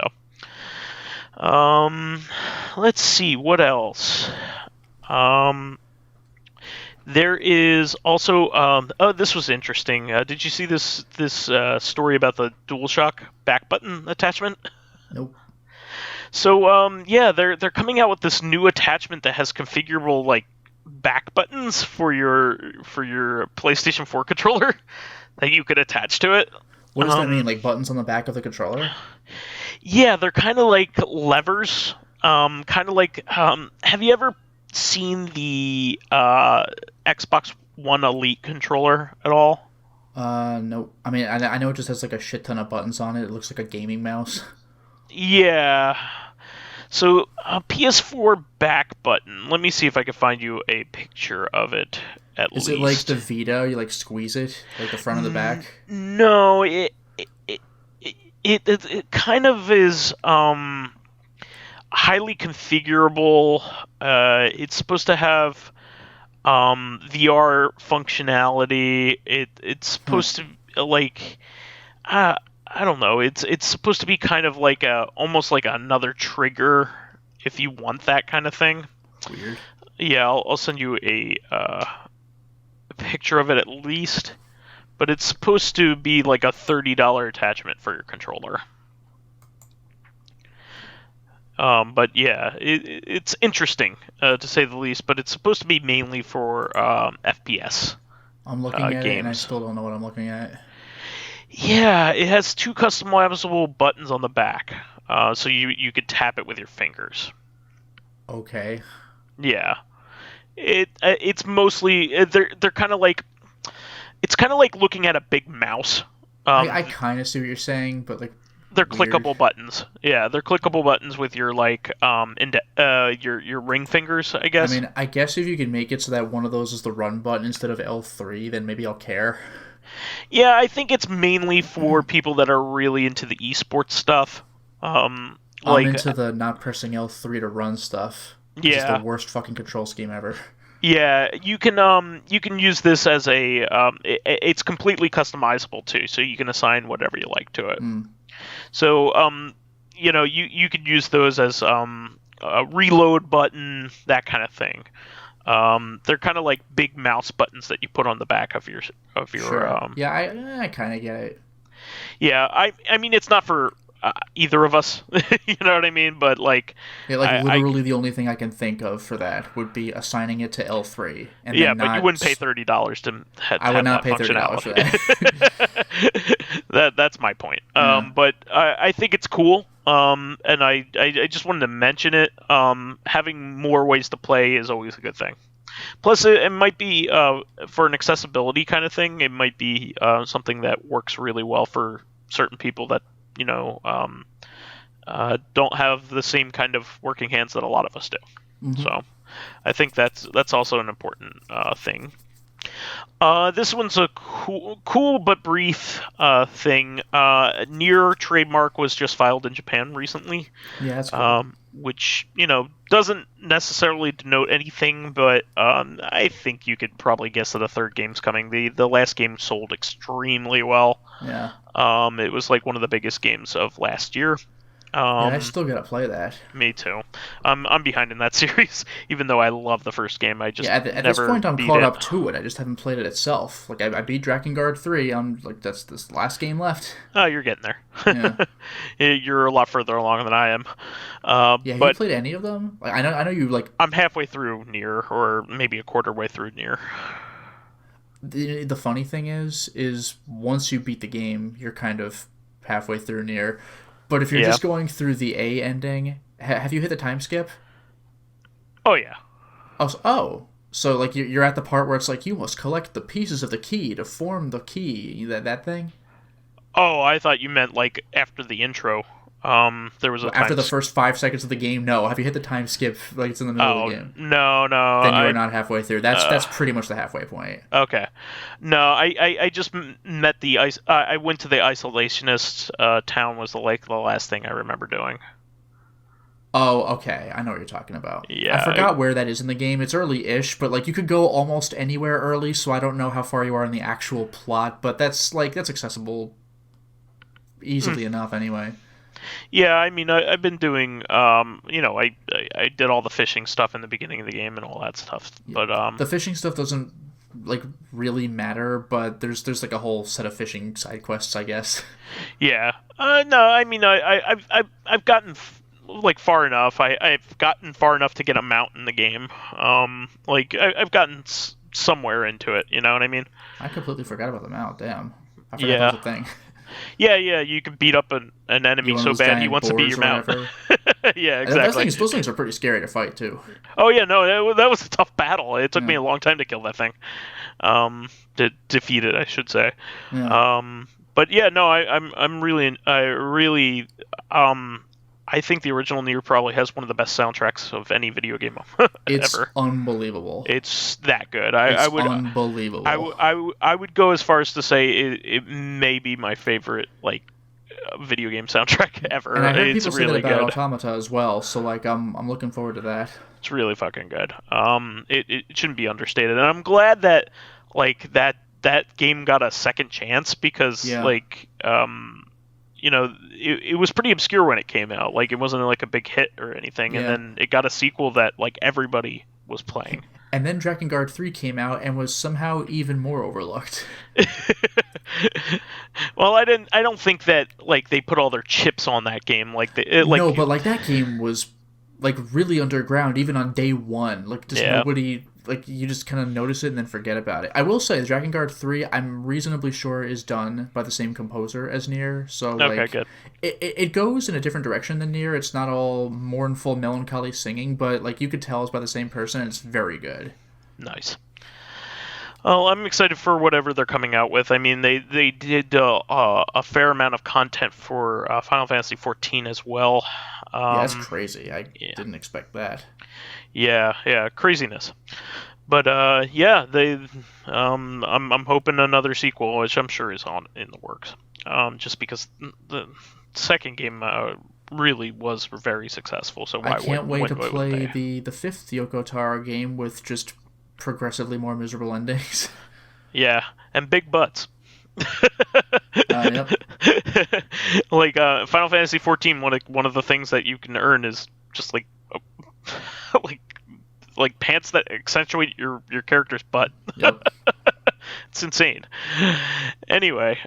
let's see what else. There is also this was interesting. Did you see this story about the DualShock back button attachment? Nope. So they're coming out with this new attachment that has configurable like back buttons for your PlayStation 4 controller that you could attach to it. What does that mean? Like buttons on the back of the controller? Yeah, they're kind of like levers. Kind of like have you ever seen the Xbox One Elite controller at all? No. I mean, I know it just has like a shit ton of buttons on it. It looks like a gaming mouse. Yeah. So PS4 back button. Let me see if I can find you a picture of it. Is it like the Vita? You like squeeze it, like the front and the back? No, it kind of is highly configurable. It's supposed to have VR functionality. It's supposed to like I don't know. It's supposed to be kind of like almost like another trigger if you want that kind of thing. Weird. Yeah, I'll send you a picture of it at least. But it's supposed to be like a $30 attachment for your controller. But yeah, it's interesting to say the least. But it's supposed to be mainly for FPS. I'm looking at it and I still don't know what I'm looking at. Yeah, it has two customizable buttons on the back, so you could tap it with your fingers. Okay. Yeah, it's mostly they're kind of like it's kind of like looking at a big mouse. I kind of see what you're saying, but like They're weird. clickable buttons. Yeah, they're clickable buttons with your like your ring fingers, I guess. I mean, I guess if you can make it so that one of those is the run button instead of L3, then maybe I'll care. Yeah, I think it's mainly for people that are really into the esports stuff. I'm Like into the not pressing L3 to run stuff. It's yeah, the worst fucking control scheme ever. yeah, you can use this as a it's completely customizable too, so you can assign whatever you like to it. Mm. So you could use those as a reload button, that kind of thing. They're kind of like big mouse buttons that you put on the back of your Sure. Yeah, I kind of get it. Yeah, I mean it's not for either of us, you know what I mean? But like, Yeah, like literally the only thing I can think of for that would be assigning it to L3, and yeah, then but not. you wouldn't pay $30 to I would not have pay that $30 for that. That's my point. Yeah. But I think it's cool. And I just wanted to mention it. Having more ways to play is always a good thing. Plus, it might be for an accessibility kind of thing. It might be something that works really well for certain people that don't have the same kind of working hands that a lot of us do. Mm-hmm. So, I think that's also an important thing. This one's a cool but brief thing. Nier trademark was just filed in Japan recently. Yeah, that's cool. Which doesn't necessarily denote anything, but I think you could probably guess that a third game's coming. The last game sold extremely well. Yeah. It was like one of the biggest games of last year. Yeah, I still gotta play that. Me too. I'm behind in that series, even though I love the first game. I just at never this point I'm beat caught it. up to it. I just haven't played it itself. Like I beat Drakengard 3. I'm like that's this last game left. Oh, you're getting there. Yeah. You're a lot further along than I am. Yeah, have but you played any of them? Like I know you like. I'm halfway through Nier, or maybe a quarter way through Nier. The funny thing is once you beat the game, you're kind of halfway through Nier. But if you're just going through the A ending, have you hit the time skip? Oh yeah. So like you're at the part where it's like you must collect the pieces of the key to form the key. That thing. Oh, I thought you meant like after the intro. There was After the first 5 seconds of the game. No, have you hit the time skip like it's in the middle of the game? No. Then you are not halfway through. That's pretty much the halfway point. Okay. No, I just met the I went to the isolationist town was the last thing I remember doing. Oh, okay. I know what you're talking about. Yeah. I forgot where that is in the game. It's early-ish, but like you could go almost anywhere early, so I don't know how far you are in the actual plot, but that's accessible easily enough anyway. Yeah, I mean, I've been doing, I did all the fishing stuff in the beginning of the game and all that stuff, but the fishing stuff doesn't like really matter, but there's like a whole set of fishing side quests, I guess. Yeah. No, I mean, I've gotten like far enough. I've gotten far enough to get a mount in the game. I've gotten somewhere into it. You know what I mean? I completely forgot about the mount. Damn, I forgot that was a thing. Yeah, you can beat up an enemy so bad he wants to be your mount. Yeah, exactly. Those things are pretty scary to fight too. Oh yeah, no, that was a tough battle. It took me a long time to kill that thing. To defeat it, I should say. Yeah. But yeah, no, I think the original Nier probably has one of the best soundtracks of any video game it's ever. Unbelievable. It's that good. Unbelievable. I would go as far as to say it may be my favorite video game soundtrack ever. And I heard it's people really say that about good. Automata as well. So like I'm looking forward to that. It's really fucking good. It shouldn't be understated, and I'm glad that that game got a second chance because it was pretty obscure when it came out. Like, it wasn't like a big hit or anything, and then it got a sequel that like everybody was playing. And then Drakengard 3 came out and was somehow even more overlooked. Well, I don't think that like they put all their chips on that game. No, but like that game was like really underground even on day one. Like just nobody. Like, you just kind of notice it and then forget about it. I will say, Drakengard 3, I'm reasonably sure is done by the same composer as Nier. So, good. It goes in a different direction than Nier. It's not all mournful, melancholy singing, but, like, you could tell it's by the same person, and it's very good. Nice. Oh, I'm excited for whatever they're coming out with. I mean, they did a fair amount of content for Final Fantasy 14 as well. Yeah, that's crazy. I Yeah, didn't expect that. yeah, craziness. But yeah, I'm hoping another sequel, which I'm sure is on in the works. Just because the second game really was very successful, so I why can't wait to wouldn't play they? the fifth Yoko Taro game with just progressively more miserable endings. Yeah, and big butts. Yep. Like Final Fantasy 14, one of the things that you can earn is just like like pants that accentuate your character's butt. Yep. It's insane. Anyway,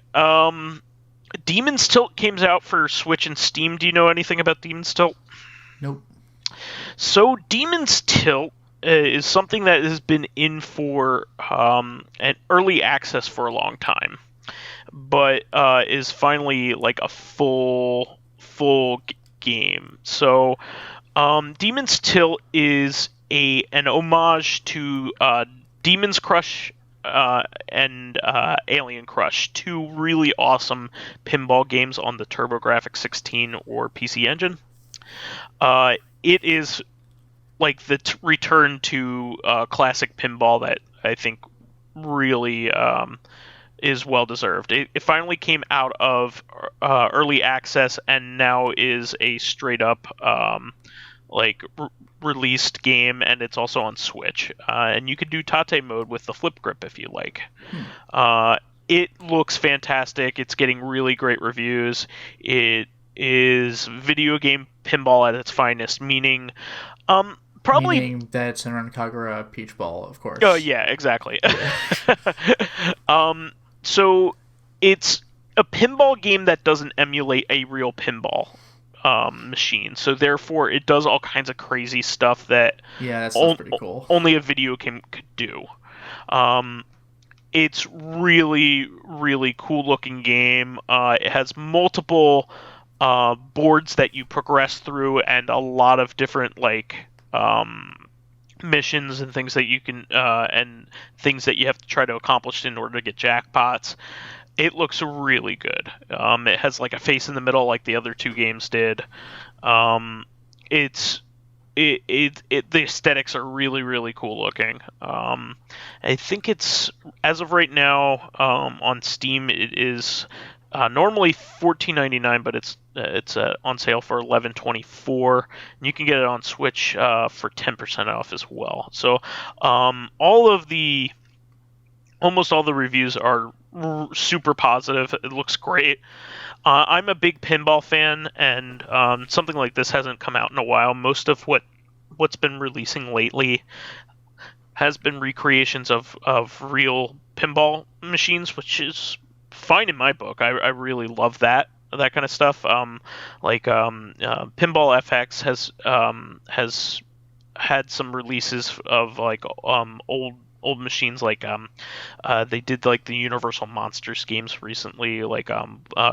Demon's Tilt came out for Switch and Steam. Do you know anything about Demon's Tilt? Nope. So Demon's Tilt is something that has been in for an early access for a long time, but is finally like a full game. So Demon's Tilt is an homage to Demon's Crush and Alien Crush, two really awesome pinball games on the TurboGrafx 16 or PC Engine. It is like the return to classic pinball that I think really is well deserved. It finally came out of early access and now is a straight up like released game, and it's also on Switch. And you can do Tate mode with the flip grip if you like. It looks fantastic. It's getting really great reviews. It is video game pinball at its finest, meaning probably Meaning that it's an Kagura Peach Ball, of course. Oh yeah, exactly. Yeah. So it's a pinball game that doesn't emulate a real pinball machine. So therefore, it does all kinds of crazy stuff that Yeah, that stuff's pretty cool. only a video game could do. It's really cool looking game. It has multiple boards that you progress through, and a lot of different like missions and things that you can and things that you have to try to accomplish in order to get jackpots. It looks really good. It has like a face in the middle, like the other two games did. It's the aesthetics are really cool looking. I think it's, as of right now, on Steam it is normally $14.99, but it's on sale for $11.24, and you can get it on Switch for 10% off as well. So almost all the reviews are super positive. It looks great. I'm a big pinball fan, and something like this hasn't come out in a while. Most of what's been releasing lately has been recreations of real pinball machines, which is fine in my book. I really love that kind of stuff. Pinball FX has had some releases of like old machines, like they did like the Universal Monsters games recently, like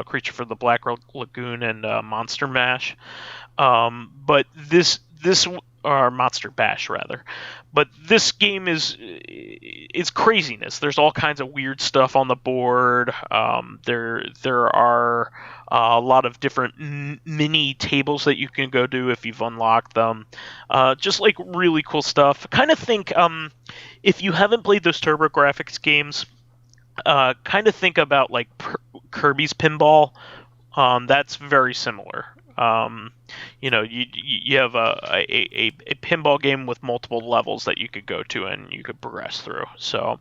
Creature for the Black Lagoon and Monster Mash. But this or Monster Bash rather. But this game is craziness. There's all kinds of weird stuff on the board. There are a lot of different mini tables that you can go do if you've unlocked them. Just like really cool stuff. Kind of think if you haven't played those TurboGrafx games, kind of think about like Kirby's Pinball. That's very similar. You have a pinball game with multiple levels that you could go to and you could progress through. So,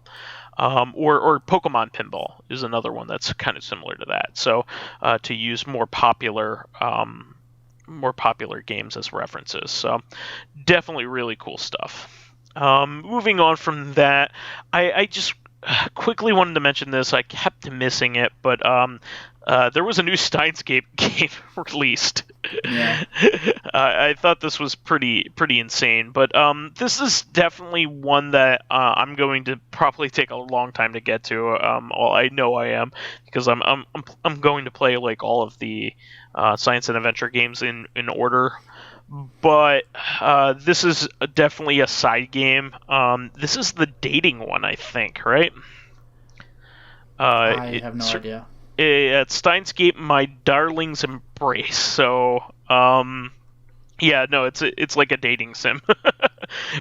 or Pokemon Pinball is another one that's kind of similar to that. So, to use more popular games as references. So, definitely really cool stuff. Moving on from that, I just quickly wanted to mention this. I kept missing it, but there was a new Steins game released. Yeah. I thought this was pretty insane, but this is definitely one that I'm going to probably take a long time to get to. Well, I know I am, because I'm going to play like all of the science and adventure games in order. but this is definitely a side game. This is the dating one, I think, right? I have no idea. It's Steins My Darling's Embrace. So, yeah, no, it's like a dating sim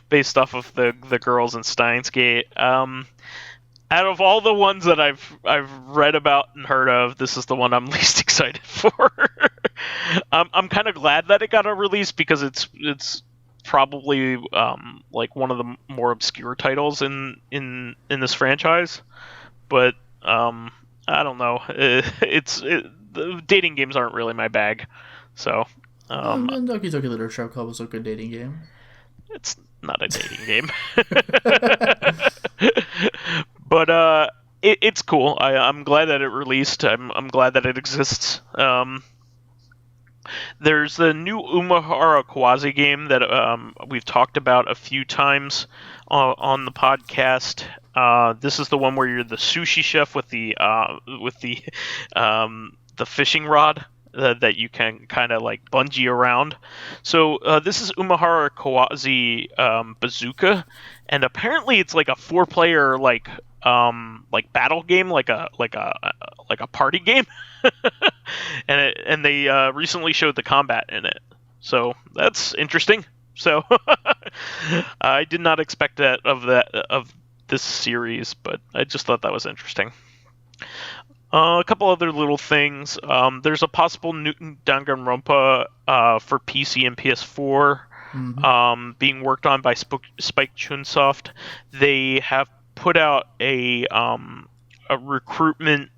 based off of the girls in Steins Gate. Out of all the ones that I've read about and heard of, this is the one I'm least excited for. I'm kind of glad that it got a release because it's probably like one of the more obscure titles in this franchise. But I don't know. The dating games aren't really my bag, so. Doki Doki Literature Club was a good dating game. It's not a dating game. But it's cool. I'm glad that it released. I'm glad that it exists. There's the new Umihara Kawase game that we've talked about a few times on the podcast. This is the one where you're the sushi chef with the fishing rod that you can kind of like bungee around. So this is Umihara Kawase Bazooka, and apparently it's like a 4-player like battle game, like a party game. and they recently showed the combat in it, so that's interesting. So I did not expect that of this series, but I just thought that was interesting. A couple other little things. There's a possible new Danganronpa for PC and PS4 being worked on by Spike Chunsoft. They have put out a recruitment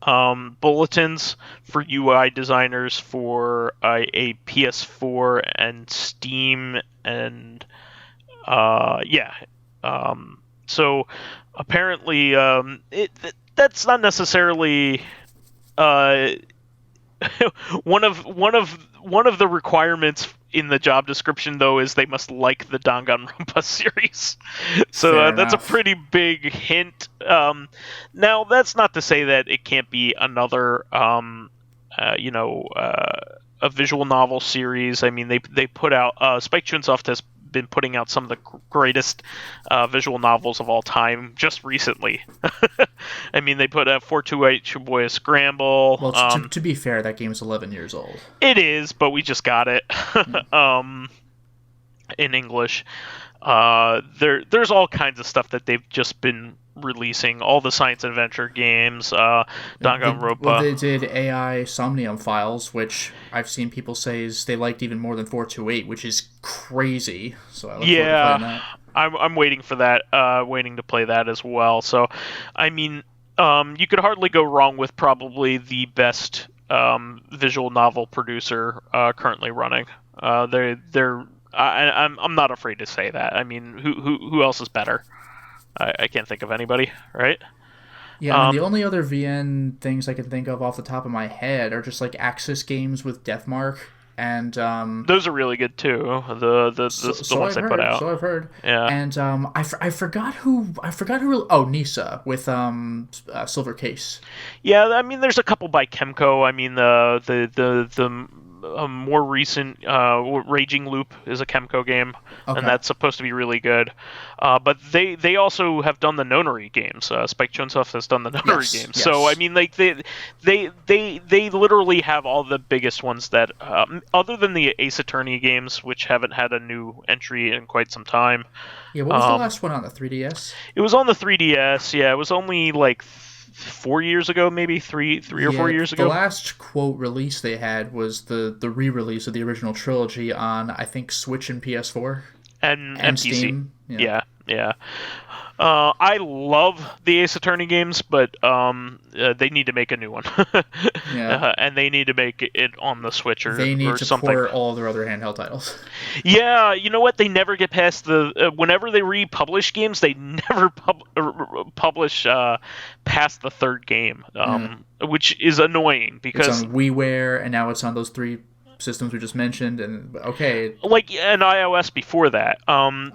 bulletins for UI designers for a PS4 and Steam, and so apparently that's not necessarily one of the requirements in the job description, though, is they must like the Danganronpa series. So that's a pretty big hint. Now, that's not to say that it can't be another, a visual novel series. I mean, they put out Spike Chunsoft has been putting out some of the greatest visual novels of all time just recently. I mean, they put out 428 Shibuya Scramble. Well, to be fair, that game's 11 years old. It is, but we just got it in English. There's all kinds of stuff that they've just been releasing. All the science adventure games, Danganronpa. Well, they did AI Somnium Files, which I've seen people say is they liked even more than 428, which is crazy. So I look forward to playing that. I'm waiting for that, waiting to play that as well. So, I mean, you could hardly go wrong with probably the best visual novel producer currently running. I'm not afraid to say that. I mean, who else is better? I can't think of anybody, right? Yeah, I mean, the only other VN things I can think of off the top of my head are just like Axis games with Deathmark, and those are really good too. The ones they put out. So I've heard. Yeah. And I forgot who. Nisa with Silver Case. Yeah, I mean, there's a couple by Kemco. I mean, the more recent Raging Loop is a Kemco game, and that's supposed to be really good. But they also have done the Nonary games. Spike Chunsoft has done the Nonary games. Yes. So I mean, like they literally have all the biggest ones that, other than the Ace Attorney games, which haven't had a new entry in quite some time. Yeah, what was the last one on the 3DS? It was on the 3DS. Yeah, it was only like 4 years ago, maybe three or 4 years ago. The last quote release they had was the re-release of the original trilogy on, I think, Switch and PS4 and PC. Steam. Yeah. I love the Ace Attorney games, but they need to make a new one. And they need to make it on the Switch or they need to something. port all their other handheld titles. Yeah, you know what? They never get past the whenever they republish games, they never publish past the third game, which is annoying because it's on WiiWare and now it's on those 3 systems we just mentioned, and okay. Like an iOS before that.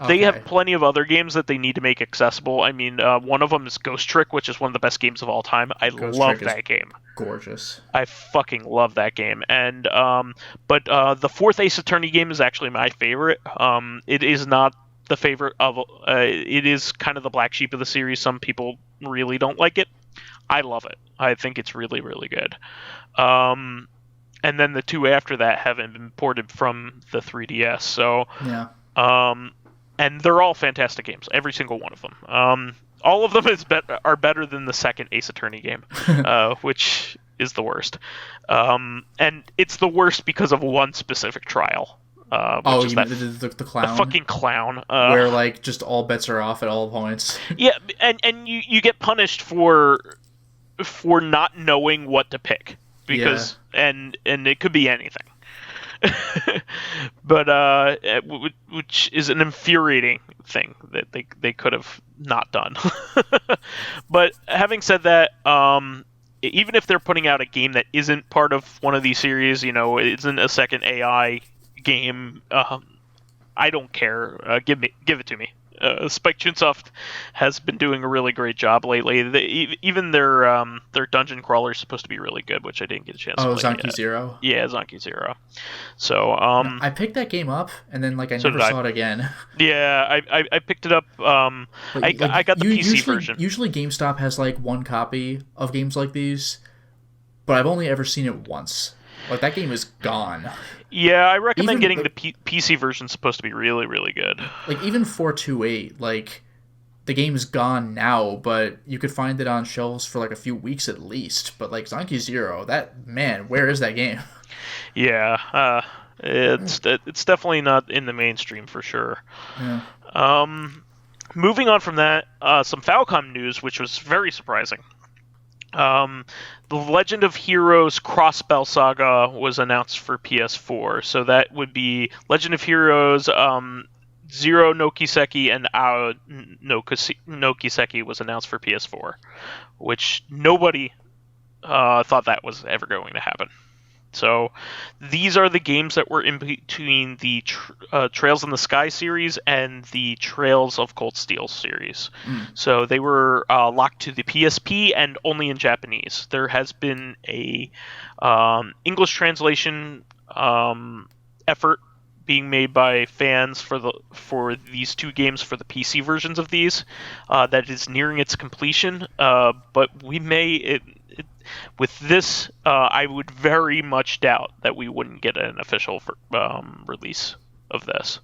They have Okay. plenty of other games that they need to make accessible. I mean, one of them is Ghost Trick, which is one of the best games of all time. I Ghost love Trick is that game. gorgeous. I fucking love that game. And but the fourth Ace Attorney game is actually my favorite. It is not the favorite of. It is kind of the black sheep of the series. Some people really don't like it. I love it. I think it's really, really good. And then the two after that haven't been ported from the 3DS. So Yeah. and they're all fantastic games. Every single one of them. All of them are better than the second Ace Attorney game, which is the worst. And it's the worst because of one specific trial. Oh, is you that mean the clown? the fucking clown. Where, like, just all bets are off at all points. Yeah, and you get punished for not knowing what to pick. Because and it could be anything. But which is an infuriating thing that they could have not done. But having said that, even if they're putting out a game that isn't part of one of these series, you know, it isn't a second AI game, I don't care. Give it to me. Spike Chunsoft has been doing a really great job lately. Even their dungeon crawler is supposed to be really good, which I didn't get a chance to play Zonky yet. Zero? Yeah, Zonky Zero. So I picked that game up, and then, like, I never saw it again. Yeah, I picked it up. I got the PC version. Usually GameStop has, like, one copy of games like these, but I've only ever seen it once. Like, that game is gone. Yeah, I recommend Even getting the PC version. It's supposed to be really, really good. Like, even 428, like, the game's gone now, but you could find it on shelves for, like, a few weeks at least. But, like, Zonky Zero, where is that game? Yeah, it's definitely not in the mainstream for sure. Yeah. Moving on from that, some Falcom news, which was very surprising. The Legend of Heroes Crossbell Saga was announced for PS4, so that would be Legend of Heroes Zero no Kiseki and Ao no Kiseki was announced for PS4, which nobody thought that was ever going to happen. So these are the games that were in between the Trails in the Sky series and the Trails of Cold Steel series. So they were locked to the PSP and only in Japanese. There has been a English translation effort being made by fans for these two games for the PC versions of these that is nearing its completion. But we may with this, I would very much doubt that we wouldn't get an official release of this,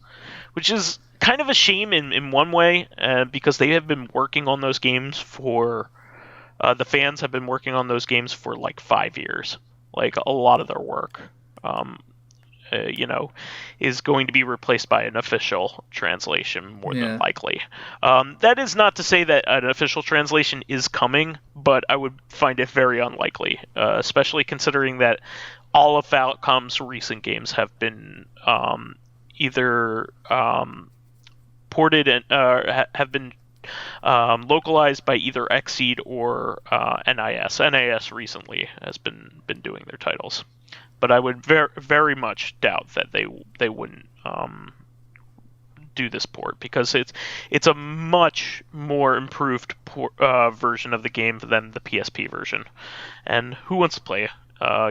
which is kind of a shame in one way, because they have been working on those games for the fans have been working on those games for like 5 years. Like, a lot of their work is going to be replaced by an official translation more than likely. That is not to say that an official translation is coming, but I would find it very unlikely, especially considering that all of Falcom's recent games have been either ported and have been localized by either Xseed or NIS. NIS recently has been doing their titles. But I would very much doubt that they wouldn't do this port, because it's a much more improved version of the game than the PSP version. And who wants to play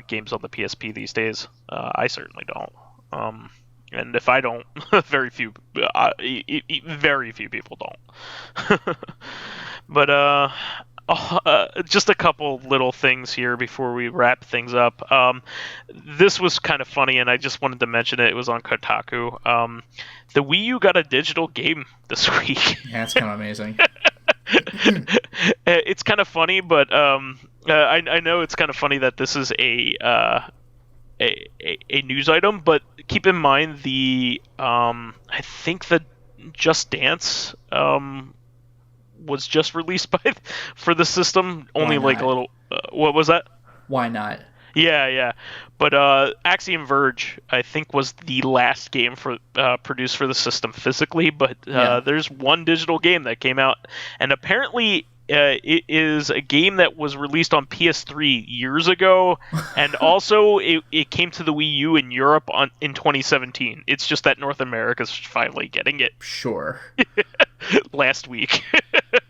games on the PSP these days? I certainly don't. And if I don't, very few people don't. But just a couple little things here before we wrap things up. This was kind of funny, and I just wanted to mention it. It was on Kotaku. The Wii U got a digital game this week. Yeah, it's kind of amazing. It's kind of funny, but I know it's kind of funny that this is a news item. But keep in mind I think the Just Dance was just released for the system. Only like a little. What was that? Why not? Yeah. But Axiom Verge, I think, was the last game produced for the system physically. But there's one digital game that came out, and apparently it is a game that was released on PS3 years ago, and also it came to the Wii U in Europe in 2017. It's just that North America's finally getting it. Sure. Last week.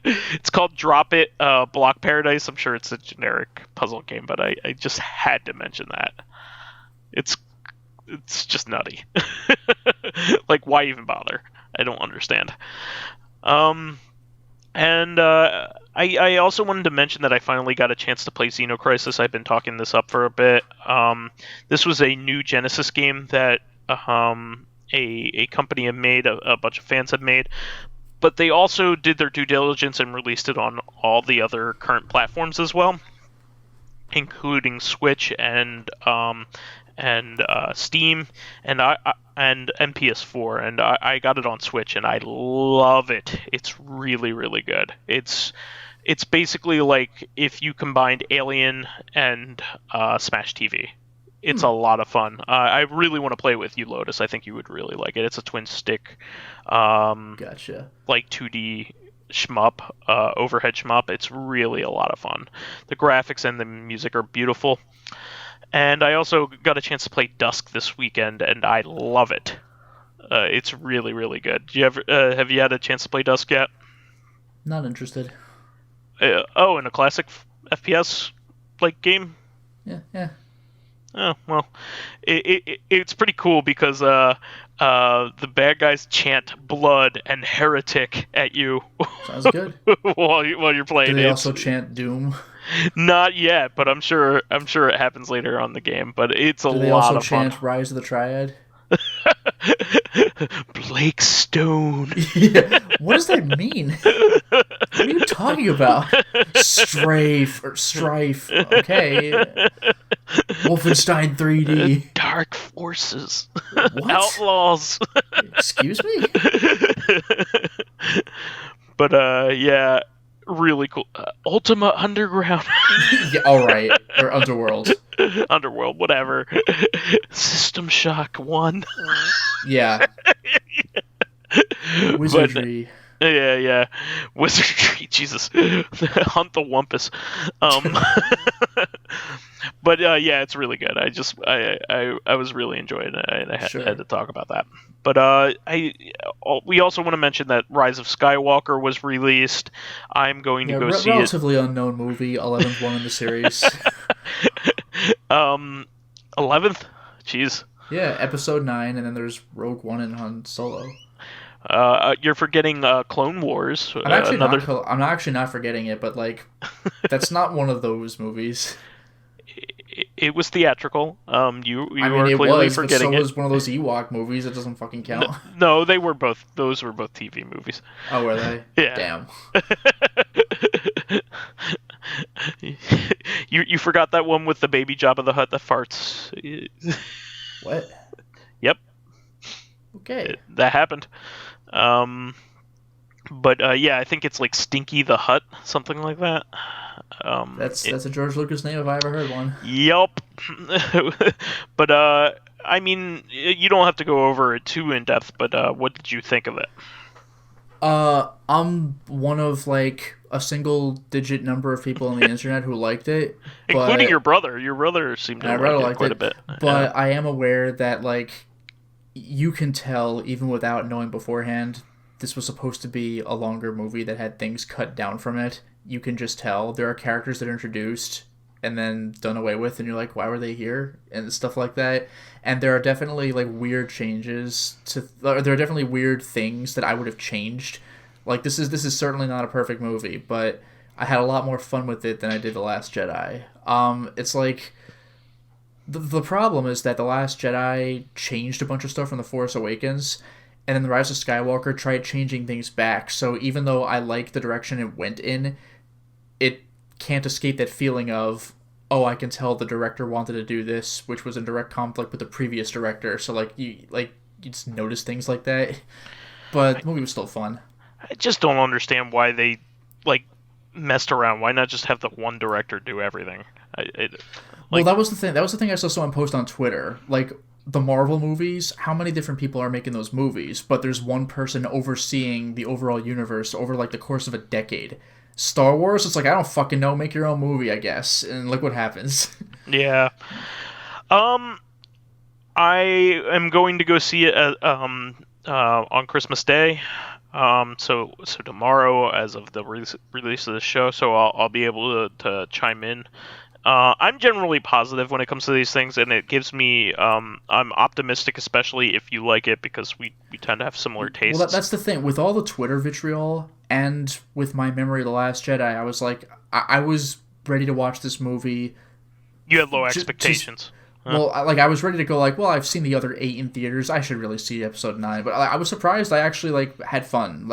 It's called Drop It Block Paradise. I'm sure it's a generic puzzle game, but I just had to mention that. It's just nutty. Like, why even bother? I don't understand. And I also wanted to mention that I finally got a chance to play Xenocrisis. I've been talking this up for a bit. This was a new Genesis game that a company had made, a bunch of fans had made, but they also did their due diligence and released it on all the other current platforms as well, including Switch and Steam and PS4, and I got it on Switch, and I love it. It's really, really good. It's basically like if you combined Alien and Smash TV. It's a lot of fun. I really want to play it with you, Lotus. I think you would really like it. It's a twin stick, Gotcha. like 2D shmup, overhead shmup. It's really a lot of fun. The graphics and the music are beautiful. And I also got a chance to play Dusk this weekend, and I love it. It's really, really good. Have you had a chance to play Dusk yet? Not interested. In a classic FPS like game? Yeah. Oh, well, it's pretty cool because the bad guys chant blood and heretic at you. Sounds good. while you're playing. Do they also chant Doom? Not yet, but I'm sure it happens later on the game. But it's a lot of fun. Do they also chant Rise of the Triad? Blake Stone. Yeah. What does that mean? What are you talking about? Strife. Okay. Wolfenstein 3D. Dark forces. What? Outlaws. Excuse me? But yeah, really cool. Ultima Underground. Yeah, all right. Or Underworld. Underworld, whatever. System Shock 1. Yeah. Wizardry. Yeah. Wizardry, Jesus. Hunt the Wumpus. But yeah, it's really good. I was really enjoying it, and I had to talk about that. But we also want to mention that Rise of Skywalker was released. I'm going to go see it. Relatively unknown movie, 11th one in the series. 11th? Jeez. Yeah, episode 9, and then there's Rogue One and Han Solo. You're forgetting Clone Wars. I'm actually not forgetting it, but like, that's not one of those movies. It was theatrical. You I mean, were it clearly was, forgetting but so it. was one of those Ewok movies. It doesn't fucking count. No, they were both. Those were both TV movies. Oh, were they? Yeah. Damn. You forgot that one with the baby Jabba the Hutt that farts. What? Yep. Okay. That happened. But yeah, I think it's like Stinky the Hutt, something like that. That's a George Lucas name if I ever heard one. Yup. But I mean, you don't have to go over it too in depth. But what did you think of it? I'm one of like a single-digit number of people on the internet who liked it, including your brother. Your brother seemed to like it quite a bit. But I am aware that like you can tell even without knowing beforehand, this was supposed to be a longer movie that had things cut down from it. You can just tell there are characters that are introduced and then done away with, and you're like, why were they here? And stuff like that. And there are definitely like weird changes there are definitely weird things that I would have changed. Like this is certainly not a perfect movie, but I had a lot more fun with it than I did The Last Jedi. It's like the problem is that The Last Jedi changed a bunch of stuff from The Force Awakens, and then The Rise of Skywalker tried changing things back. So even though I like the direction it went in, it can't escape that feeling of, oh, I can tell the director wanted to do this, which was in direct conflict with the previous director. So you just notice things like that. But the movie was still fun. I just don't understand why they like messed around. Why not just have the one director do everything? Well, that was the thing. That was the thing I saw someone post on Twitter. Like the Marvel movies, how many different people are making those movies? But there's one person overseeing the overall universe over like the course of a decade. Star Wars, it's like, I don't fucking know, make your own movie, I guess, and look what happens. Yeah. Um, I am going to go see it on Christmas Day. So tomorrow, as of the release of the show, so I'll be able to chime in. I'm generally positive when it comes to these things, and it gives me I'm optimistic, especially if you like it, because we tend to have similar tastes. Well, that's the thing with all the Twitter vitriol, and with my memory of The Last Jedi. I was like, I was ready to watch this movie. You had low expectations. Well, I was ready to go like, well, I've seen the other 8 in theaters. I should really see episode 9. But I was surprised. I actually like had fun.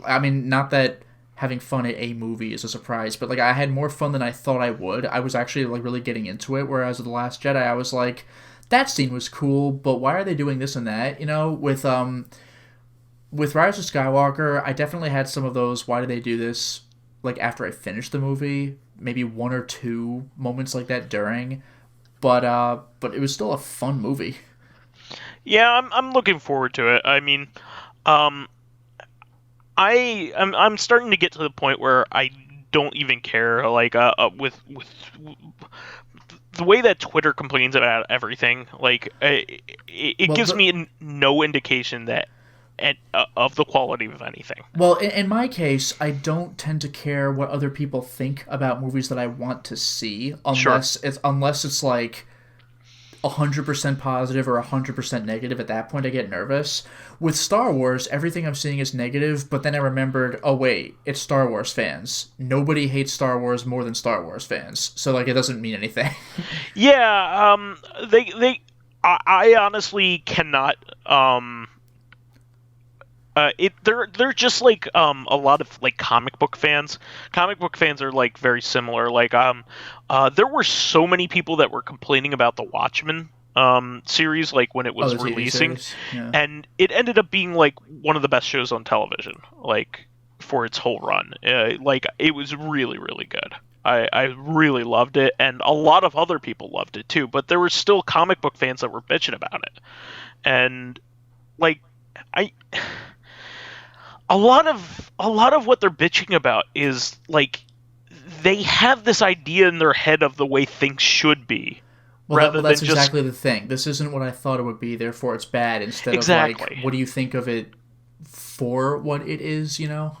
I mean, not that having fun at a movie is a surprise, but like I had more fun than I thought I would. I was actually like really getting into it. Whereas with The Last Jedi, I was like, that scene was cool, but why are they doing this and that? You know, with Rise of Skywalker, I definitely had some of those. Why did they do this? Like after I finished the movie, maybe 1 or 2 moments like that during. But it was still a fun movie. Yeah, I'm looking forward to it. I mean, I'm starting to get to the point where I don't even care. Like with the way that Twitter complains about everything, like it gives me no indication that of the quality of anything. Well, in my case, I don't tend to care what other people think about movies that I want to see, unless it's like 100% positive or 100% negative. At that point, I get nervous. With Star Wars, everything I'm seeing is negative, but then I remembered, oh wait, it's Star Wars fans. Nobody hates Star Wars more than Star Wars fans, so like it doesn't mean anything. Yeah, I honestly cannot. They're just like a lot of like comic book fans. Comic book fans are like very similar. Like there were so many people that were complaining about the Watchmen series, like when it was releasing, yeah. And it ended up being like one of the best shows on television, like for its whole run. Like it was really really good. I really loved it, and a lot of other people loved it too. But there were still comic book fans that were bitching about it, and like a lot of what they're bitching about is like they have this idea in their head of the way things should be. Well, that's exactly the thing. This isn't what I thought it would be, therefore it's bad. Instead of like, what do you think of it for what it is? You know.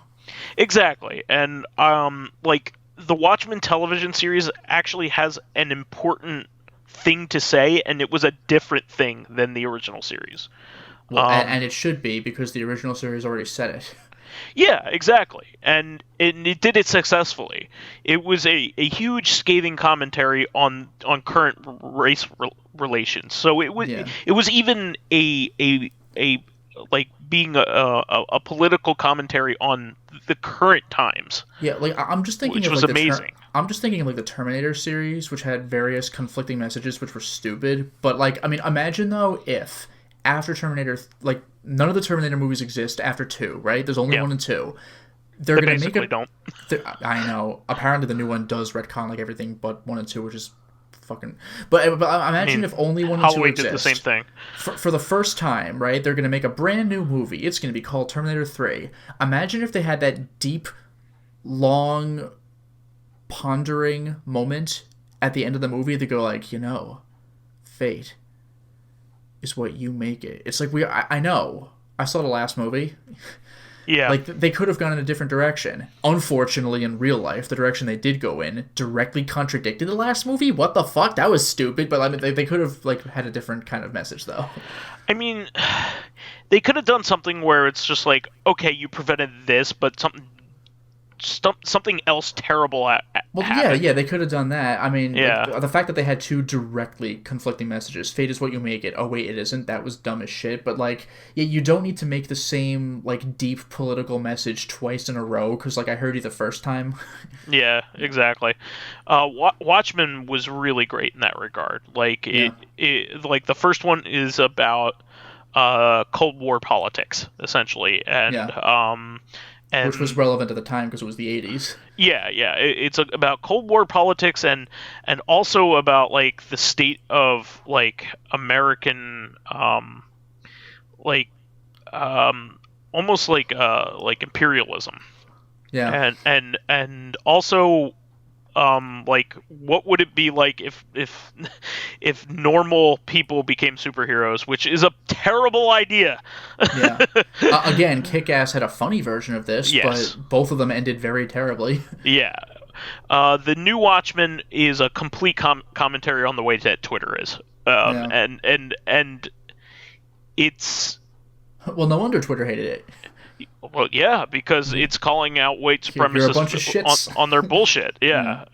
Exactly, and like the Watchmen television series actually has an important thing to say, and it was a different thing than the original series. Well, and it should be, because the original series already said it. Yeah, exactly. And it did it successfully. It was a huge scathing commentary on current race relations. So it was even a like being a political commentary on the current times. Yeah, like I'm just thinking which of was like amazing. I'm just thinking of like the Terminator series, which had various conflicting messages which were stupid. But like, I mean, imagine though if after Terminator, like none of the Terminator movies exist after 2, right? There's only 1 and 2. They're gonna make it. Don't. I know. Apparently, the new one does retcon like everything but 1 and 2, which is fucking. But imagine if only 1 and 2 exist. Did the same thing. For the first time, right? They're gonna make a brand new movie. It's gonna be called Terminator 3. Imagine if they had that deep, long, pondering moment at the end of the movie. They go like, fate is what you make it. It's like I know. I saw the last movie. Yeah. Like, they could have gone in a different direction. Unfortunately, in real life, the direction they did go in directly contradicted the last movie. What the fuck? That was stupid, but I mean, they could have, like, had a different kind of message, though. I mean, they could have done something where it's just like, okay, you prevented this, but something else terrible happened. Yeah, they could have done that. I mean, yeah. Like, the fact that they had 2 directly conflicting messages, fate is what you make it, oh wait, it isn't, that was dumb as shit. But like, yeah, you don't need to make the same like deep political message twice in a row, because like I heard you the first time. Yeah, exactly. Watchmen was really great in that regard. Like it like the first one is about Cold War politics essentially, and which was relevant at the time because it was the 80s. Yeah. It's about Cold War politics and also about like the state of like American almost like imperialism. Yeah. And also, like, what would it be like if normal people became superheroes, which is a terrible idea. Yeah. Again, Kick-Ass had a funny version of this, Yes. but both of them ended very terribly. Yeah. The new Watchmen is a complete commentary on the way that Twitter is. Yeah. And it's, Well, no wonder Twitter hated it. well, yeah, because it's calling out white You're a bunch of supremacists shits. on their bullshit. Yeah.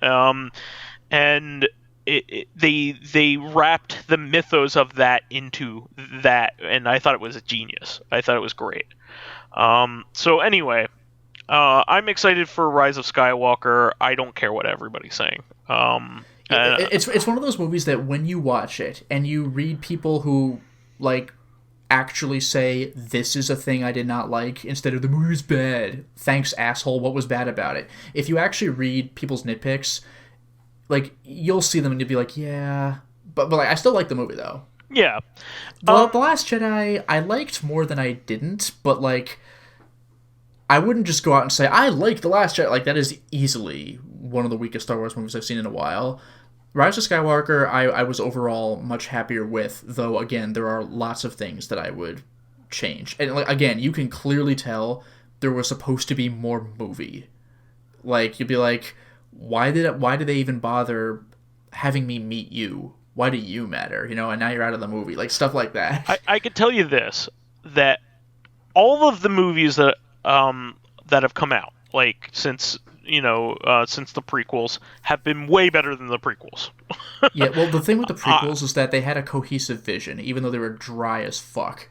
And they wrapped the mythos of that into that, and I thought it was a genius. I thought it was great. So anyway, I'm excited for Rise of Skywalker. I don't care what everybody's saying. It's one of those movies that when you watch it and you read people who like actually say this is a thing I did not like instead of the movie's bad. Thanks, asshole. What was bad about it? If you actually read people's nitpicks, like you'll see them and you'll be like, yeah, but like I still like the movie though. Yeah. The Last Jedi I liked more than I didn't, but like I wouldn't just go out and say I like The Last Jedi. Like that is easily one of the weakest Star Wars movies I've seen in a while. Rise of Skywalker, I was overall much happier with, though, again, there are lots of things that I would change. And, like, again, you can clearly tell there was supposed to be more movie. Like, you'd be like, why did they even bother having me meet you? Why do you matter? You know, and now you're out of the movie. Like, stuff like that. I can tell you this, that all of the movies that have come out, like, since the prequels, have been way better than the prequels. Yeah, well, the thing with the prequels is that they had a cohesive vision, even though they were dry as fuck.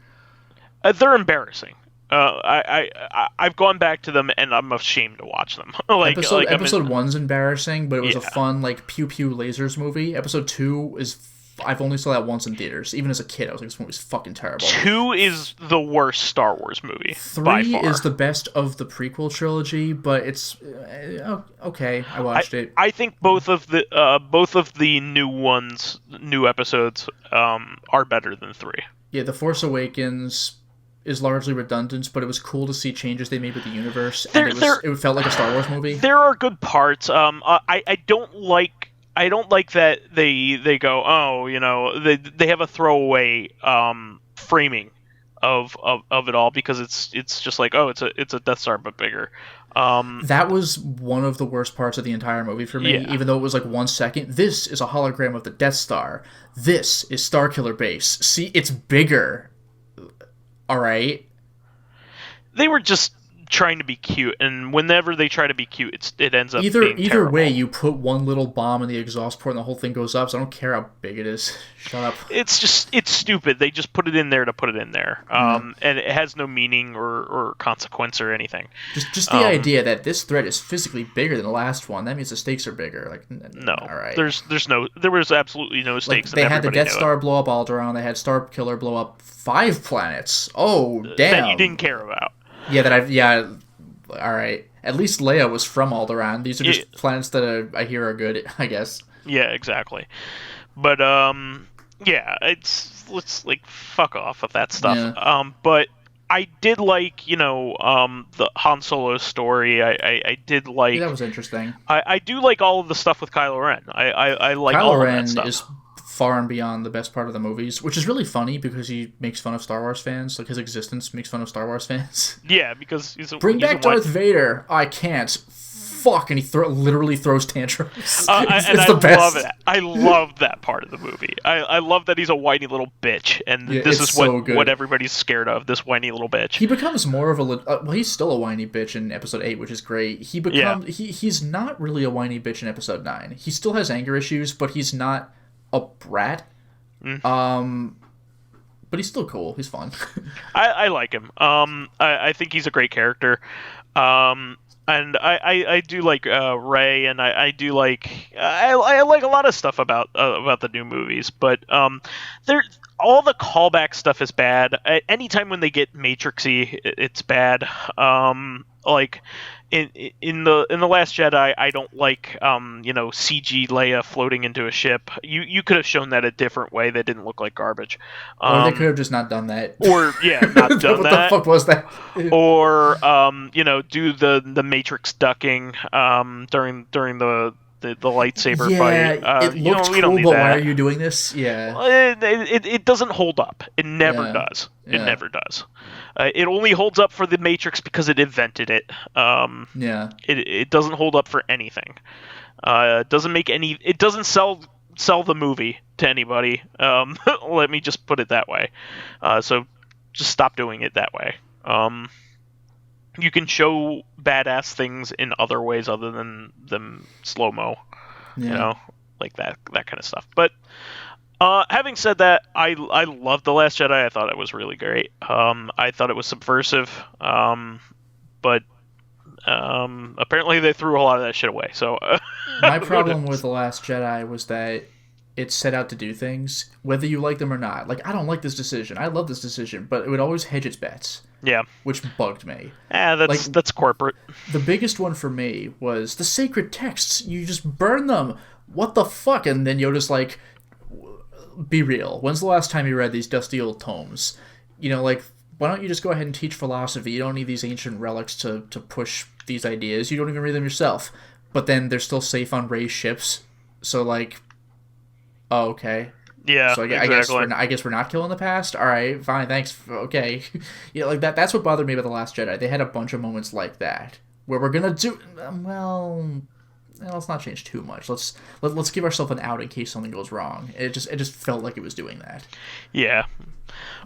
They're embarrassing. I've gone back to them and I'm ashamed to watch them. Episode 1's embarrassing, but it was a fun like pew pew lasers movie. Episode 2 is I've only saw that once in theaters. Even as a kid, I was like, this movie's fucking terrible. 2 is the worst Star Wars movie. 3 is the best of the prequel trilogy, but it's okay. I watched it. I think both of the new episodes, are better than 3. Yeah, The Force Awakens is largely redundant, but it was cool to see changes they made with the universe, and it felt like a Star Wars movie. There are good parts. I don't like that they go, oh, you know, they have a throwaway framing of it all, because it's just like, oh, it's a Death Star but bigger. That was one of the worst parts of the entire movie for me, even though it was like 1 second. This is a hologram of the Death Star. This is Starkiller Base. See, it's bigger. All right. They were just trying to be cute, and whenever they try to be cute, it ends up either being terrible. Way, you put one little bomb in the exhaust port and the whole thing goes up, so I don't care how big it is. Shut up. It's stupid. They just put it in there to put it in there, and it has no meaning or consequence or anything. Just the idea that this threat is physically bigger than the last one, that means the stakes are bigger. Like, no, all right. There was absolutely no stakes. Like, they had the Death Star blow up Alderaan. They had Starkiller blow up 5 planets. Oh, damn. That you didn't care about. Yeah, all right. At least Leia was from Alderaan. These are just planets that I hear are good, I guess. Yeah, exactly. But let's like fuck off with that stuff. Yeah. But I did like, the Han Solo story. I did like. Yeah, that was interesting. I do like all of the stuff with Kylo Ren. I like Kylo all Ren of that stuff. is far and beyond the best part of the movies, which is really funny because he makes fun of Star Wars fans. Like, his existence makes fun of Star Wars fans. Yeah, because Bring back Darth Vader. I can't. Fuck, and he literally throws tantrums. It's the best. Love it. I love that part of the movie. I love that he's a whiny little bitch, and this is what everybody's scared of. This whiny little bitch. He becomes more of a he's still a whiny bitch in episode 8, which is great. He's not really a whiny bitch in episode 9. He still has anger issues, but he's not a brat. But he's still cool. He's fun. I like him. I think he's a great character. And I do like Rey, and I do like I like a lot of stuff about the new movies, but all the callback stuff is bad. Anytime when they get Matrixy, it's bad. Like in the Last Jedi, I don't like CG Leia floating into a ship. You could have shown that a different way that didn't look like garbage. Or they could have just not done that. Or not done what that. What the fuck was that? Or do the Matrix ducking during the lightsaber fight. It looked cool, but why are you doing this? Yeah. Well, it doesn't hold up. It never does. It never does. It only holds up for the Matrix because it invented it. It doesn't hold up for anything. It doesn't make any. It doesn't sell the movie to anybody. Let me just put it that way. So just stop doing it that way. You can show badass things in other ways other than them slow-mo, like that kind of stuff. But having said that, I loved The Last Jedi. I thought it was really great. I thought it was subversive, but apparently they threw a lot of that shit away. So my problem with The Last Jedi was that it set out to do things, whether you like them or not. Like, I don't like this decision. I love this decision, but it would always hedge its bets. Yeah. Which bugged me. That's corporate. The biggest one for me was the sacred texts. You just burn them. What the fuck? And then Yoda's like, be real. When's the last time you read these dusty old tomes? Why don't you just go ahead and teach philosophy? You don't need these ancient relics to push these ideas. You don't even read them yourself. But then they're still safe on Rey's ships. So, oh, okay. Yeah, so exactly. I guess we're not killing the past. All right, fine, thanks. Okay, that. That's what bothered me about The Last Jedi. They had a bunch of moments like that where we're gonna do let's not change too much. Let's give ourselves an out in case something goes wrong. It just felt like it was doing that. Yeah.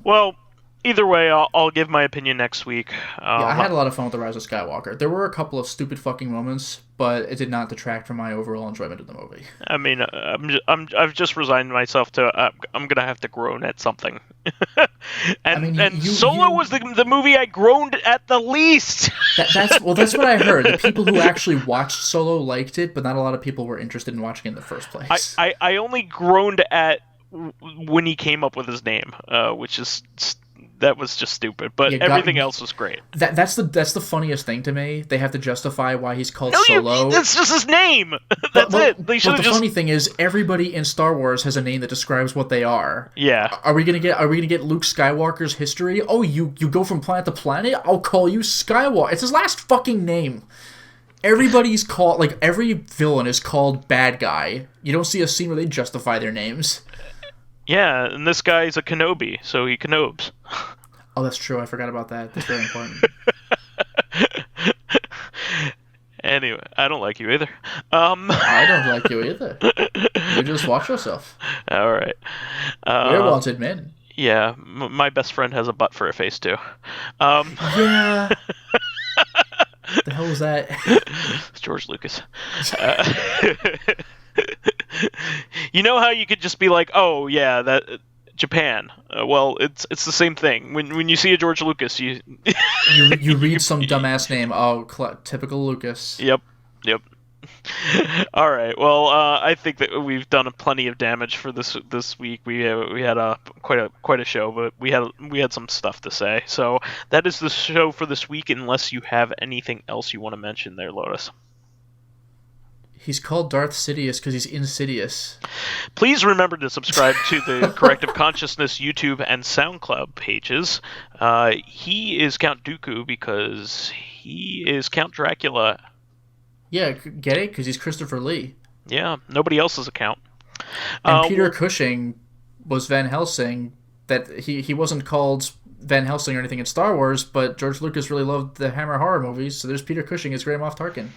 Well, either way, I'll give my opinion next week. I had a lot of fun with The Rise of Skywalker. There were a couple of stupid fucking moments, but it did not detract from my overall enjoyment of the movie. I mean, I've just resigned myself to I'm gonna have to groan at something. Solo was the movie I groaned at the least. That's what I heard. The people who actually watched Solo liked it, but not a lot of people were interested in watching it in the first place. I only groaned at when he came up with his name, which is. That was just stupid, but everything else was great. That's the funniest thing to me. They have to justify why he's called Solo. That's just his name. That's it. They but the funny thing is, everybody in Star Wars has a name that describes what they are. Yeah. Are we gonna get Luke Skywalker's history? Oh, you go from planet to planet? I'll call you Skywalker. It's his last fucking name. Everybody's called every villain is called bad guy. You don't see a scene where they justify their names. Yeah, and this guy's a Kenobi, so he Kenobes. Oh, that's true. I forgot about that. That's very important. Anyway, I don't like you either. I don't like you either. You just watch yourself. All right. We're wanted men. Yeah, my best friend has a butt for a face, too. Yeah. The hell was that? It's George Lucas. You know how you could just be like, oh yeah, that Japan. Well, it's the same thing. When you see a George Lucas, you read some dumbass name. Oh, typical Lucas. Yep. All right. Well, I think that we've done plenty of damage for this week. We had quite a show, but we had some stuff to say. So that is the show for this week. Unless you have anything else you want to mention there, Lotus. He's called Darth Sidious because he's insidious. Please remember to subscribe to the Corrective Consciousness YouTube and Soundcloud pages. He is Count Dooku because he is Count Dracula. Yeah, get it? Because he's Christopher Lee. Yeah, nobody else is a Count. And Peter Cushing was Van Helsing. That he wasn't called Van Helsing or anything in Star Wars, but George Lucas really loved the Hammer horror movies, so there's Peter Cushing as Grand Moff Tarkin.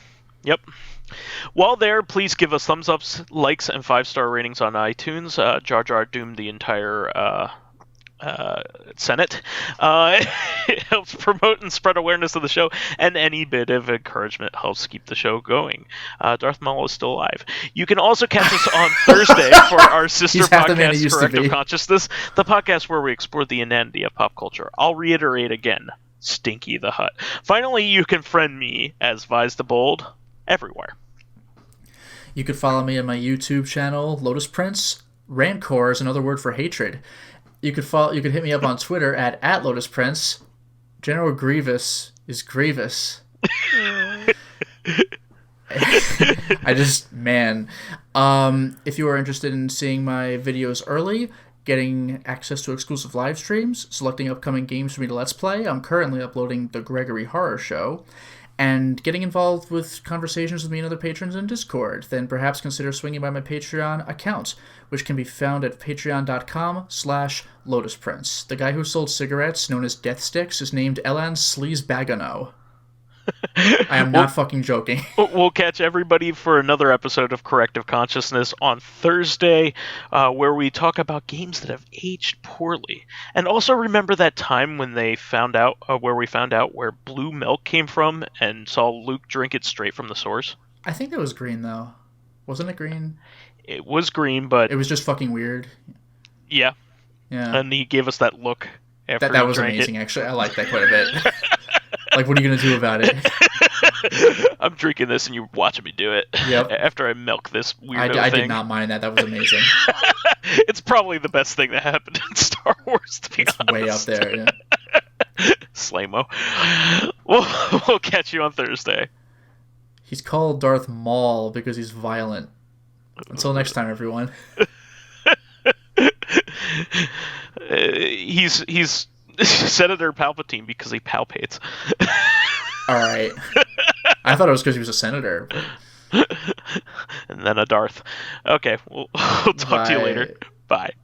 Yep. While there, please give us thumbs ups, likes, and 5-star ratings on iTunes. Jar Jar doomed the entire Senate. It helps promote and spread awareness of the show, and any bit of encouragement helps keep the show going. Darth Maul is still alive. You can also catch us on Thursday for our sister podcast, Corrective Consciousness, the podcast where we explore the inanity of pop culture. I'll reiterate again, Stinky the Hut. Finally, you can friend me as vysethebold everywhere. You could follow me on my YouTube channel, Lotus Prince. Rancor is another word for hatred. You could hit me up on Twitter at Lotus Prince. General Grievous is Grievous. If you are interested in seeing my videos early, getting access to exclusive live streams, selecting upcoming games for me to Let's Play, I'm currently uploading The Gregory Horror Show, and getting involved with conversations with me and other patrons in Discord, then perhaps consider swinging by my Patreon account, which can be found at patreon.com/LotusPrince. The guy who sold cigarettes, known as Death Sticks, is named Elan Sleazebagano. I am not fucking joking. We'll catch everybody for another episode of Corrective Consciousness on Thursday, where we talk about games that have aged poorly. And also remember that time when they found out, where blue milk came from and saw Luke drink it straight from the source? I think that was green, though. Wasn't it green? It was green, but... It was just fucking weird. Yeah. Yeah. And he gave us that look after that was drank amazing, it. actually. I like that quite a bit. Like, what are you going to do about it? I'm drinking this and you're watching me do it. Yep. After I milk this weirdo thing. I did not mind that. That was amazing. It's probably the best thing that happened in Star Wars, to be honest. It's way up there, yeah. Slamo. We'll catch you on Thursday. He's called Darth Maul because he's violent. Until next time, everyone. He's Senator Palpatine because he palpates. Alright. I thought it was because he was a senator. And then a Darth. Okay, we'll talk to you later. Bye.